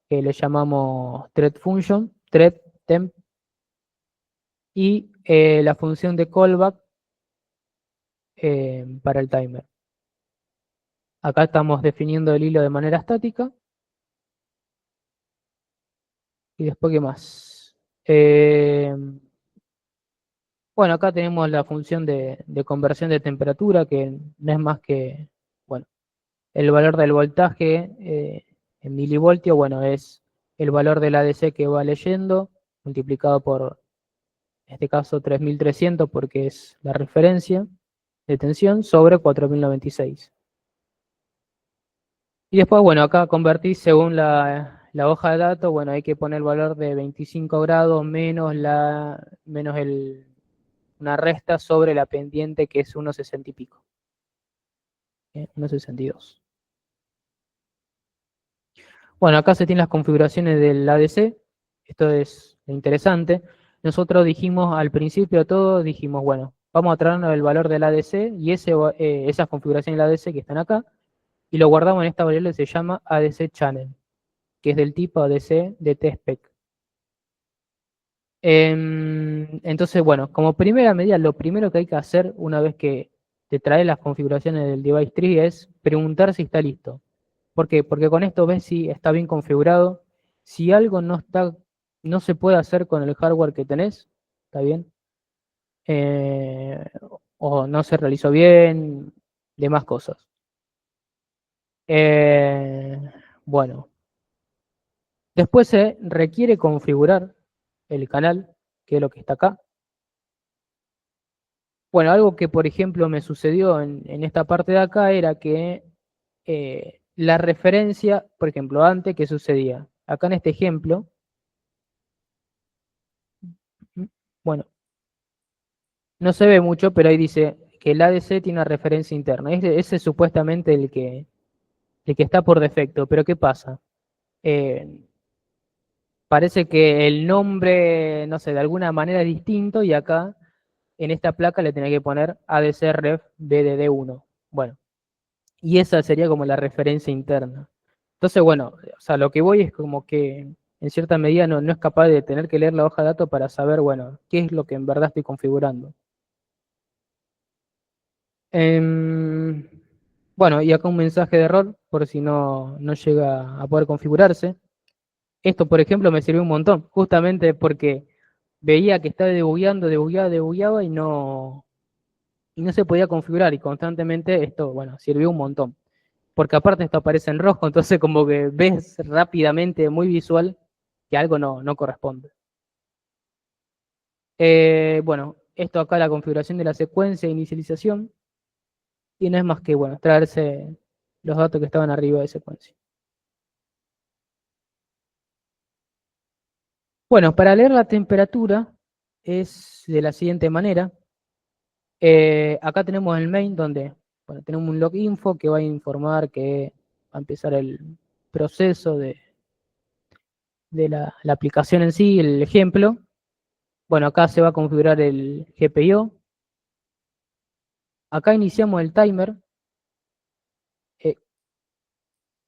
que le llamamos thread function, thread temp, y la función de callback para el timer. Acá estamos definiendo el hilo de manera estática. Y después, ¿qué más? Bueno, acá tenemos la función de conversión de temperatura, que no es más que, bueno, el valor del voltaje en milivoltio, bueno, es el valor del ADC que va leyendo, multiplicado por, en este caso, 3300, porque es la referencia de tensión, sobre 4096. Y después, bueno, acá convertí según la hoja de datos, bueno, hay que poner el valor de 25 grados menos una resta sobre la pendiente que es 1,60 y pico, 1,62. Bueno, acá se tienen las configuraciones del ADC, esto es interesante. Nosotros dijimos al principio de todo, dijimos, bueno, vamos a traernos el valor del ADC y esas configuraciones del ADC que están acá, y lo guardamos en esta variable que se llama ADC Channel, que es del tipo ADC de tspec. Entonces, bueno, como primera medida, lo primero que hay que hacer una vez que te trae las configuraciones del device tree es preguntar si está listo. ¿Por qué? Porque con esto ves si está bien configurado. Si algo no se puede hacer con el hardware que tenés, ¿está bien? Eh, o no se realizó bien, demás cosas. Eh, bueno, después se requiere configurar el canal, que es lo que está acá. Bueno, algo que por ejemplo me sucedió en esta parte de acá era que la referencia, por ejemplo, antes, ¿qué sucedía? Acá en este ejemplo, bueno, no se ve mucho, pero ahí dice que el ADC tiene una referencia interna. Ese es supuestamente el que está por defecto, pero ¿qué pasa? Eh, Parece que el nombre, no sé, de alguna manera es distinto y acá en esta placa le tenés que poner ADC ref BDD1. Bueno, y esa sería como la referencia interna. Entonces, bueno, o sea, lo que voy es como que en cierta medida no es capaz de tener que leer la hoja de datos para saber, bueno, qué es lo que en verdad estoy configurando. Em, bueno, y acá un mensaje de error por si no llega a poder configurarse. Esto, por ejemplo, me sirvió un montón, justamente porque veía que estaba debugueaba y no se podía configurar y constantemente esto, bueno, sirvió un montón. Porque aparte esto aparece en rojo, entonces como que ves rápidamente, muy visual, que algo no corresponde. Bueno, esto acá la configuración de la secuencia de inicialización, y no es más que, bueno, traerse los datos que estaban arriba de secuencia. Bueno, para leer la temperatura es de la siguiente manera. Acá tenemos el main donde, bueno, tenemos un log info que va a informar que va a empezar el proceso de la aplicación en sí, el ejemplo. Bueno, acá se va a configurar el GPIO. Acá iniciamos el timer. eh,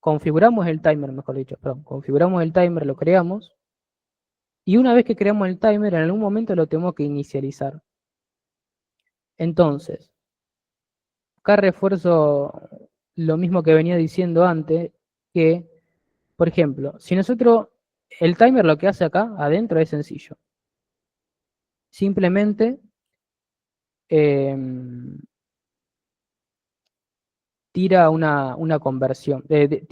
Configuramos el timer, mejor dicho, perdón. Configuramos el timer, lo creamos. Y una vez que creamos el timer, en algún momento lo tenemos que inicializar. Entonces, acá refuerzo lo mismo que venía diciendo antes, que, por ejemplo, si nosotros, el timer lo que hace acá adentro es sencillo. Simplemente eh, tira una conversión, que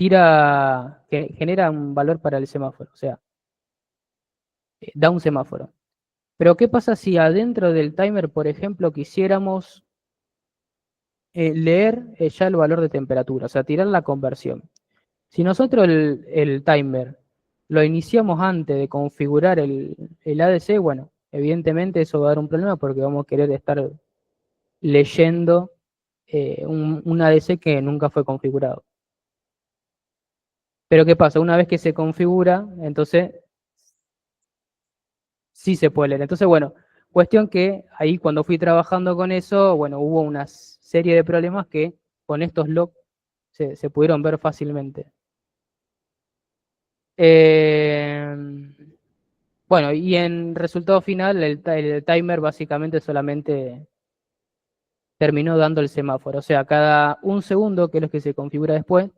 genera un valor para el semáforo, o sea, da un semáforo. Pero ¿qué pasa si adentro del timer, por ejemplo, quisiéramos leer ya el valor de temperatura, o sea, tirar la conversión? Si nosotros el timer lo iniciamos antes de configurar el ADC, bueno, evidentemente eso va a dar un problema porque vamos a querer estar leyendo un ADC que nunca fue configurado. Pero ¿qué pasa? Una vez que se configura, entonces sí se puede leer. Entonces, bueno, cuestión que ahí cuando fui trabajando con eso, bueno, hubo una serie de problemas que con estos logs se pudieron ver fácilmente. Bueno, y en resultado final, el timer básicamente solamente terminó dando el semáforo. O sea, cada un segundo, que es lo que se configura después,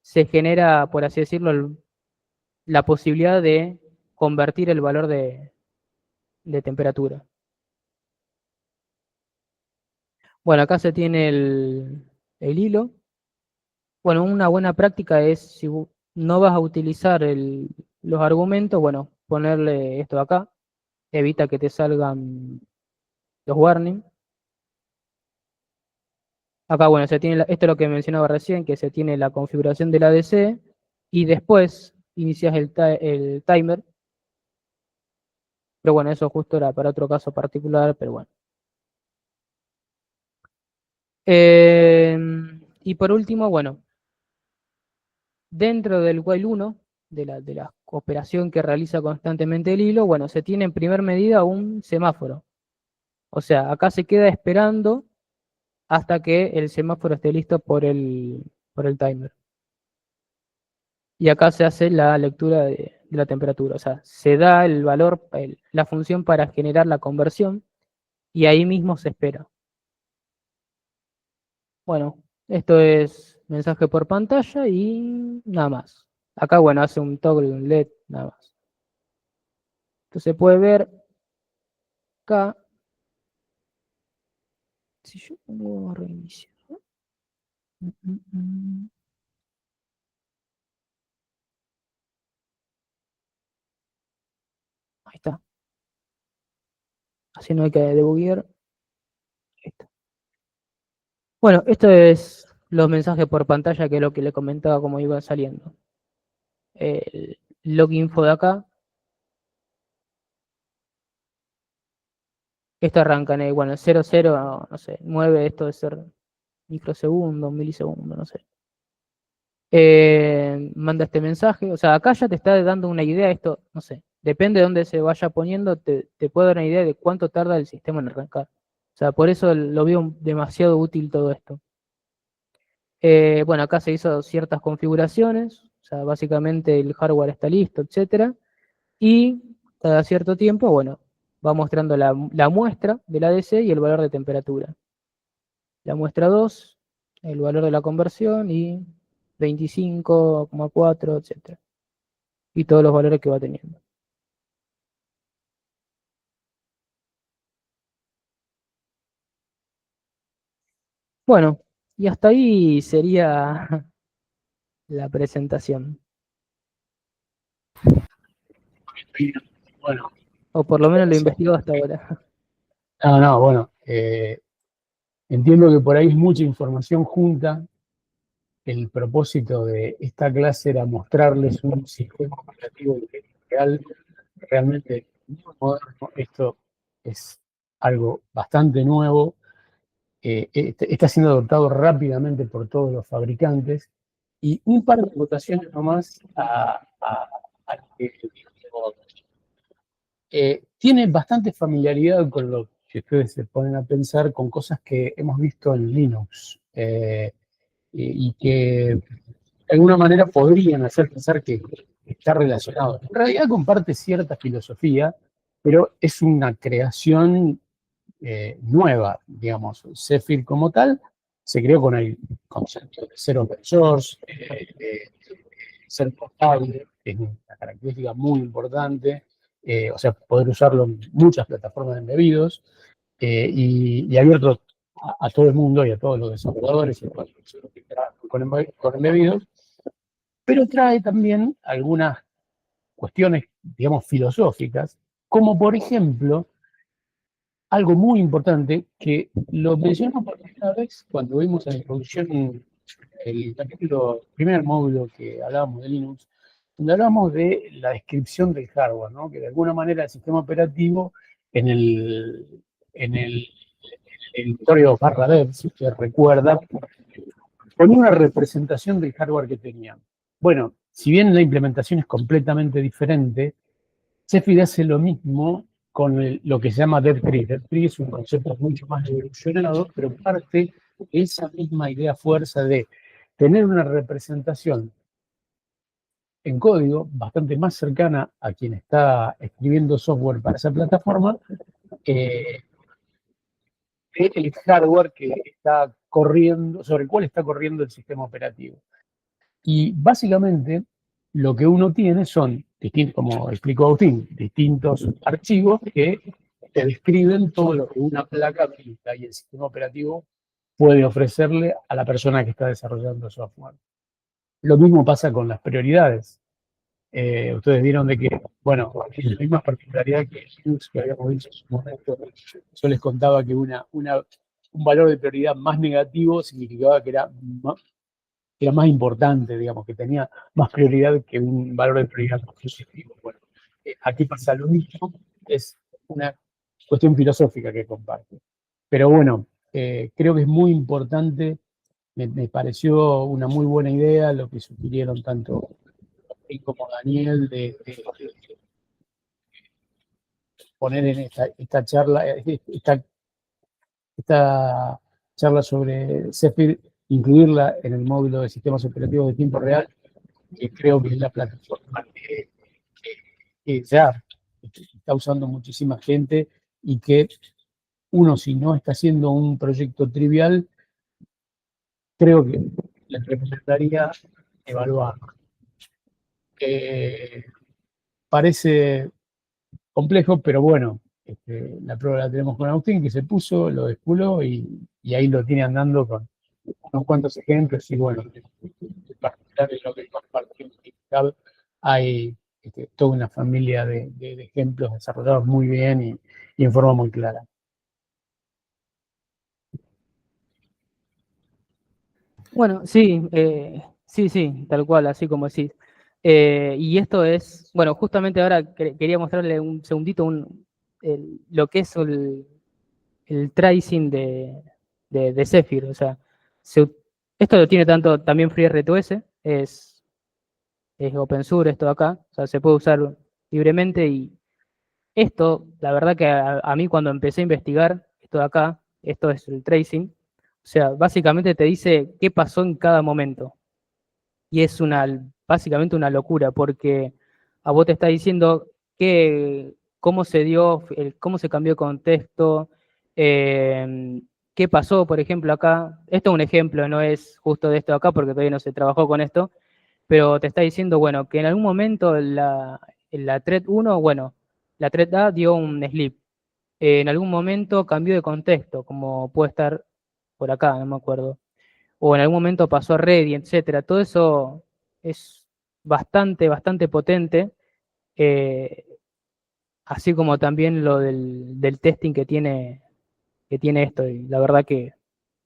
se genera, por así decirlo, la posibilidad de convertir el valor de temperatura. Bueno, acá se tiene el hilo. Bueno, una buena práctica es, si no vas a utilizar los argumentos, bueno, ponerle esto de acá, evita que te salgan los warnings. Acá, bueno, se tiene esto es lo que mencionaba recién, que se tiene la configuración del ADC y después inicias el timer. Pero bueno, eso justo era para otro caso particular, pero bueno. Y por último, bueno, dentro del while 1, de la operación que realiza constantemente el hilo, bueno, se tiene en primer medida un semáforo. O sea, acá se queda esperando hasta que el semáforo esté listo por el timer. Y acá se hace la lectura de la temperatura. O sea, se da el valor, la función para generar la conversión y ahí mismo se espera. Bueno, esto es mensaje por pantalla y nada más. Acá, bueno, hace un toggle, un LED, nada más. Entonces se puede ver acá. Si yo pongo reinicio. Mm, mm, mm. Ahí está. Así no hay que debuguear. Ahí está. Bueno, esto es los mensajes por pantalla, que es lo que le comentaba como iba saliendo. El log info de acá. Esto arranca en el, bueno, 00, no sé, 9, esto debe ser microsegundos, milisegundos, no sé. Manda este mensaje, o sea, acá ya te está dando una idea, esto, no sé, depende de dónde se vaya poniendo, te puede dar una idea de cuánto tarda el sistema en arrancar. O sea, por eso lo veo demasiado útil todo esto. Bueno, acá se hizo ciertas configuraciones, o sea, básicamente el hardware está listo, etcétera, y cada cierto tiempo, bueno, va mostrando la muestra del ADC y el valor de temperatura. La muestra 2, el valor de la conversión y 25,4, etcétera. Y todos los valores que va teniendo. Bueno, y hasta ahí sería la presentación. Bueno, O por lo menos lo investigado hasta ahora. no, bueno, entiendo que por ahí es mucha información junta. El propósito de esta clase era mostrarles un sistema operativo real, realmente muy moderno. Esto es algo bastante nuevo. Está siendo adoptado rápidamente por todos los fabricantes. Y un par de votaciones nomás a lo que dijo. Tiene bastante familiaridad con lo que ustedes se ponen a pensar, con cosas que hemos visto en Linux y que de alguna manera podrían hacer pensar que está relacionado. En realidad comparte cierta filosofía, pero es una creación nueva, digamos. Zephyr como tal se creó con el concepto de ser open source, de ser portable, que es una característica muy importante, o sea, poder usarlo en muchas plataformas de embebidos, y abierto a todo el mundo y a todos los desarrolladores y a todos los que trabajan con embebidos, pero trae también algunas cuestiones, digamos, filosóficas, como por ejemplo, algo muy importante que lo mencionamos por primera vez cuando vimos en la introducción el capítulo, primer módulo que hablábamos de Linux, donde hablamos de la descripción del hardware, ¿no? Que de alguna manera el sistema operativo en el editorio /dev, si usted recuerda, ponía una representación del hardware que tenían. Bueno, si bien la implementación es completamente diferente, Zephyr hace lo mismo con lo que se llama DevTree. DevTree es un concepto mucho más evolucionado, pero parte de esa misma idea fuerza de tener una representación en código bastante más cercana a quien está escribiendo software para esa plataforma, el hardware que está corriendo, sobre el cual está corriendo el sistema operativo. Y básicamente lo que uno tiene son, como explicó Agustín, distintos archivos que te describen todo lo que una placa habilita y el sistema operativo puede ofrecerle a la persona que está desarrollando software. Lo mismo pasa con las prioridades. Ustedes vieron de que, bueno, la misma particularidad que Linux que habíamos dicho en su momento, yo les contaba que un valor de prioridad más negativo significaba que era más importante, digamos, que tenía más prioridad que un valor de prioridad positivo. Bueno, aquí pasa lo mismo, es una cuestión filosófica que comparte. Pero bueno, creo que es muy importante, me pareció una muy buena idea lo que sugirieron tanto como Daniel de poner en esta charla, esta charla sobre Zephyr, incluirla en el módulo de sistemas operativos de tiempo real, que creo que es la plataforma que ya está usando muchísima gente y que uno, si no está haciendo un proyecto trivial, creo que les recomendaría evaluar. Parece complejo, pero bueno, la prueba la tenemos con Agustín, que se puso, lo desculó y ahí lo tiene andando con unos cuantos ejemplos. Y bueno, en particular de lo que compartió en GitHub, hay toda una familia de ejemplos desarrollados muy bien y en forma muy clara. Bueno, sí, sí, tal cual, así como decís. Y esto es, bueno, justamente ahora quería mostrarle un segundito lo que es el tracing de Zephyr. O sea, esto lo tiene tanto también FreeRTOS, es open source esto de acá, o sea, se puede usar libremente y esto, la verdad que a mí cuando empecé a investigar esto de acá, esto es el tracing, o sea, básicamente te dice qué pasó en cada momento. Y es básicamente una locura, porque a vos te está diciendo cómo se dio, cómo se cambió el contexto, qué pasó, por ejemplo, acá. Esto es un ejemplo, no es justo de esto de acá, porque todavía no se trabajó con esto, pero te está diciendo, bueno, que en algún momento la thread 1, bueno, la thread A dio un sleep. En algún momento cambió de contexto, como puede estar por acá, no me acuerdo. O en algún momento pasó a Ready, etcétera. Todo eso es bastante potente, eh, así como también lo del testing que tiene esto, y la verdad que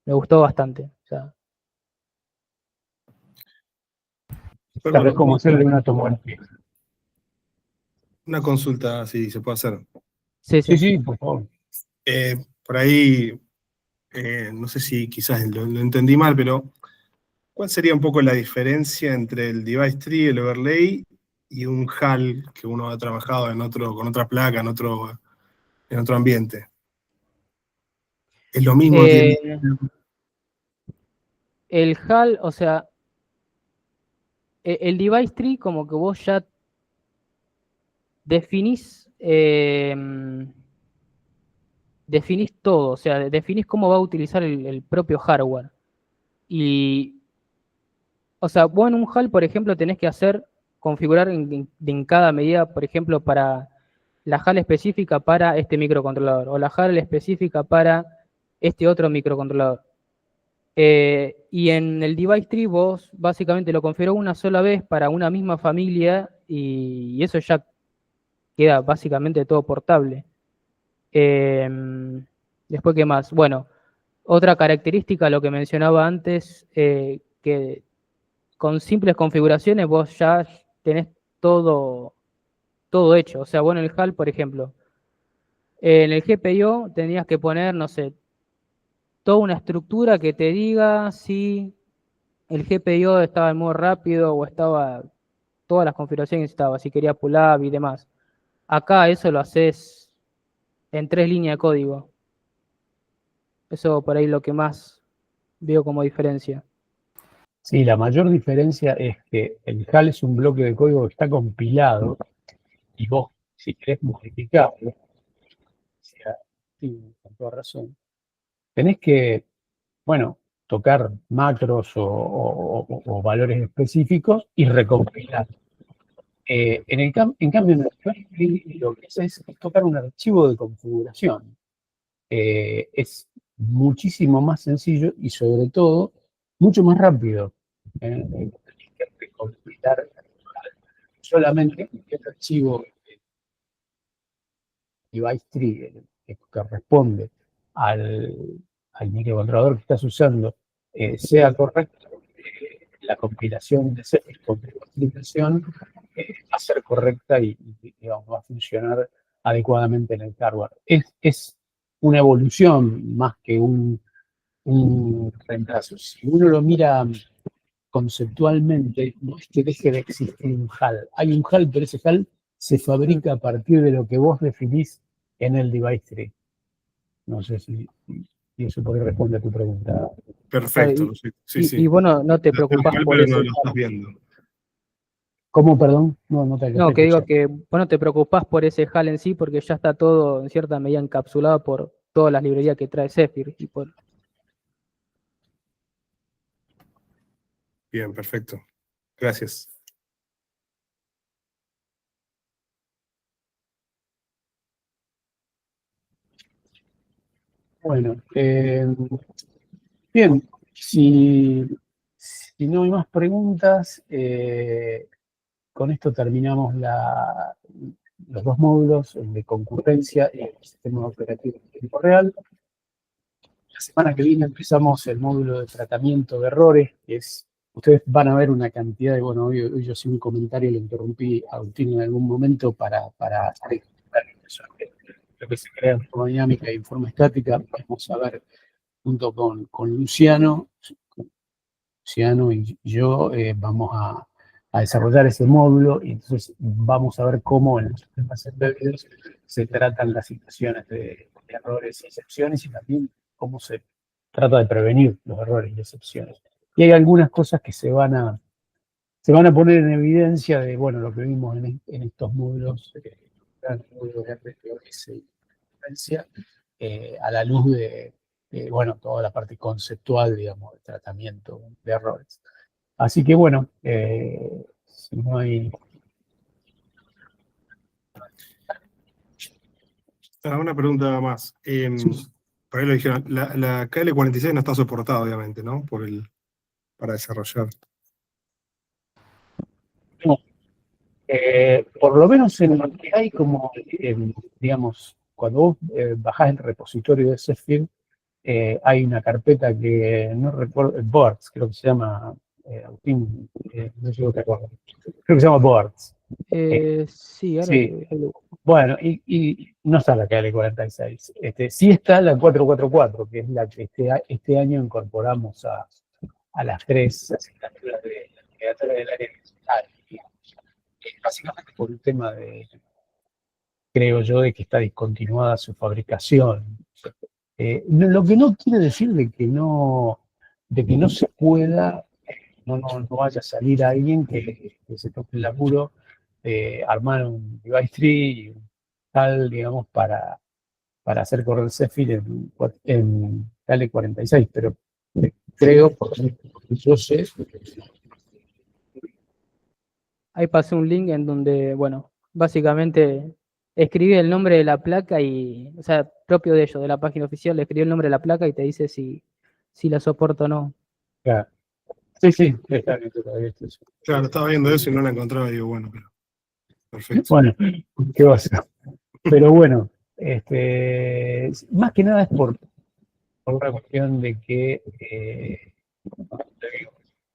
me gustó bastante. O sea, Tal vez como hacerle una tomografía. Una consulta, si se puede hacer. sí, Sí, sí. sí, por favor. Por ahí, no sé si quizás lo entendí mal, pero ¿cuál sería un poco la diferencia entre el device tree, el overlay, y un HAL que uno ha trabajado con otra placa, en otro ambiente? ¿Es lo mismo? Eh, el HAL, o sea, el device tree como que vos ya definís, definís todo, o sea, definís cómo va a utilizar el propio hardware. Y, o sea, vos en un HAL, por ejemplo, tenés que configurar en cada medida, por ejemplo, para la HAL específica para este microcontrolador, o la HAL específica para este otro microcontrolador. Y en el device tree vos básicamente lo configurás una sola vez para una misma familia y eso ya queda básicamente todo portable. Después, ¿qué más? Bueno, otra característica, lo que mencionaba antes, que con simples configuraciones vos ya tenés todo hecho. O sea, bueno, en el HAL, por ejemplo, en el GPIO tenías que poner, no sé, toda una estructura que te diga si el GPIO estaba en modo rápido o estaba todas las configuraciones que estaba, si quería pull up y demás. Acá eso lo haces en 3 líneas de código. Eso por ahí lo que más veo como diferencia. Sí, la mayor diferencia es que el HAL es un bloque de código que está compilado y vos, si querés modificarlo, sí, con toda razón, tenés que, bueno, tocar macros o valores específicos y recompilar. En cambio, en el Raspberry lo que hace es tocar un archivo de configuración. Es muchísimo más sencillo y sobre todo mucho más rápido. Tenés que recompilar solamente el archivo device tree que responde al microcontrolador que estás usando sea correcto, la compilación de esa compilación va a ser correcta y, digamos, va a funcionar adecuadamente en el hardware. Es una evolución más que un reemplazo. Si uno lo mira conceptualmente, no es que deje de existir un HAL. Hay un HAL, pero ese HAL se fabrica a partir de lo que vos definís en el device tree. No sé si eso puede responder a tu pregunta. Perfecto, sí. Y vos no te preocupás por Pero ese no lo estás HAL. viendo. ¿Cómo, perdón? No te No, que digo escuché. que vos no te preocupás por ese HAL en sí porque ya está todo en cierta medida encapsulado por todas las librerías que trae Zephyr. Y por... Bien, perfecto. Gracias. Bueno, bien, si no hay más preguntas, con esto terminamos los dos módulos, el de concurrencia y el sistema operativo en tiempo real. La semana que viene empezamos el módulo de tratamiento de errores, que es, ustedes van a ver una cantidad de, bueno, hoy yo sin un comentario le interrumpí a Agustín en algún momento para lo que se crea en forma dinámica y en forma estática. Vamos a ver junto con Luciano y yo vamos a desarrollar ese módulo y entonces vamos a ver cómo en los sistemas embebidos se tratan las situaciones de errores y excepciones y también cómo se trata de prevenir los errores y excepciones. Y hay algunas cosas que se van a poner en evidencia de, bueno, lo que vimos en estos módulos, el módulo de RTOS y concurrencia, a la luz de, bueno, toda la parte conceptual, digamos, de tratamiento de errores. Así que, bueno, si no hay... Una pregunta más. Por ahí lo dijeron, la KL46 no está soportada, obviamente, ¿no? Para desarrollar. No, por lo menos en lo que hay como, digamos, cuando vos bajás el repositorio de Zephyr, hay una carpeta que no recuerdo, Boards, creo que se llama, Agustín, no sé si vos te acuerdas, creo que se llama Boards. Sí, ahora Sí, ahí lo- bueno, y no está la KL46. Sí está la 444, que es la que este año incorporamos a las 3 asignaturas de la Secretaría del Área Digital. Básicamente por un tema de, creo yo, de que está discontinuada su fabricación. Lo que no quiere decir de que no se pueda, no vaya a salir alguien que se toque el laburo, armar un device tree y un tal, digamos, para hacer correr Zephyr en KL46, pero creo, porque yo sé, Ahí pasé un link en donde, bueno, básicamente escribí el nombre de la placa o sea, propio de ellos, de la página oficial, le escribí el nombre de la placa y te dice si la soporta o no. Claro. Sí, sí, está bien, todavía está eso. Claro, estaba viendo eso y no la encontraba y digo, bueno, pero perfecto. Bueno, ¿qué va a hacer? Pero bueno, más que nada es por una cuestión de que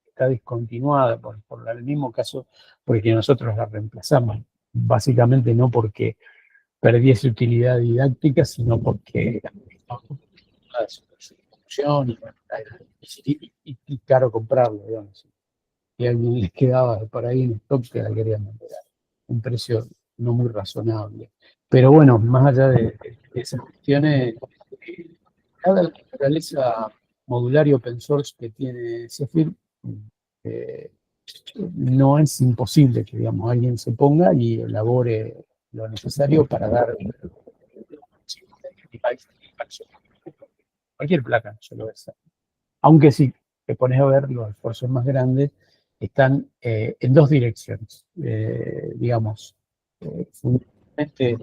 está discontinuada por el mismo caso, porque nosotros la reemplazamos. Básicamente no porque perdiese utilidad didáctica, sino porque su distribución y caro comprarlo, digamos. Y a alguien les quedaba por ahí en stock que la querían vender a un precio no muy razonable. Pero bueno, más allá de esas cuestiones, cada naturaleza modular y open source que tiene Zephyr, eh, no es imposible que, digamos, alguien se ponga y elabore lo necesario para dar cualquier placa, solo esa. Aunque si te pones a ver los esfuerzos más grandes, están en dos direcciones, digamos, fundamentalmente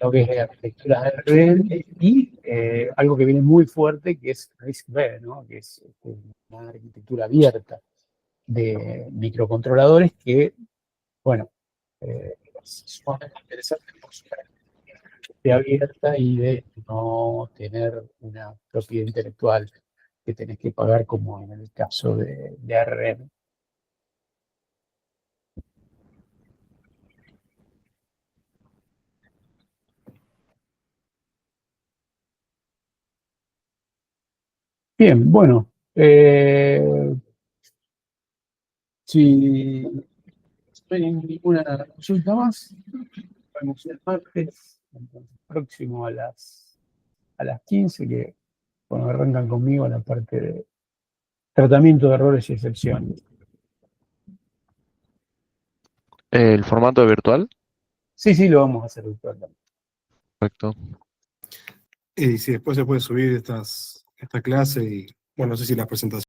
lo que es arquitectura de red y algo que viene muy fuerte, que es RISC-V, ¿no? Que es una arquitectura abierta de microcontroladores que, bueno, es sumamente interesante por su característica abierta y de no tener una propiedad intelectual que tenés que pagar como en el caso de ARM. Bien, bueno, si no hay ninguna consulta más, vemos el martes, entonces, próximo a las 15, que bueno, arrancan conmigo la parte de tratamiento de errores y excepciones. ¿El formato virtual? Sí, sí, lo vamos a hacer virtual también. Perfecto. Y si después se puede subir esta clase y, bueno, no sé si las presentaciones.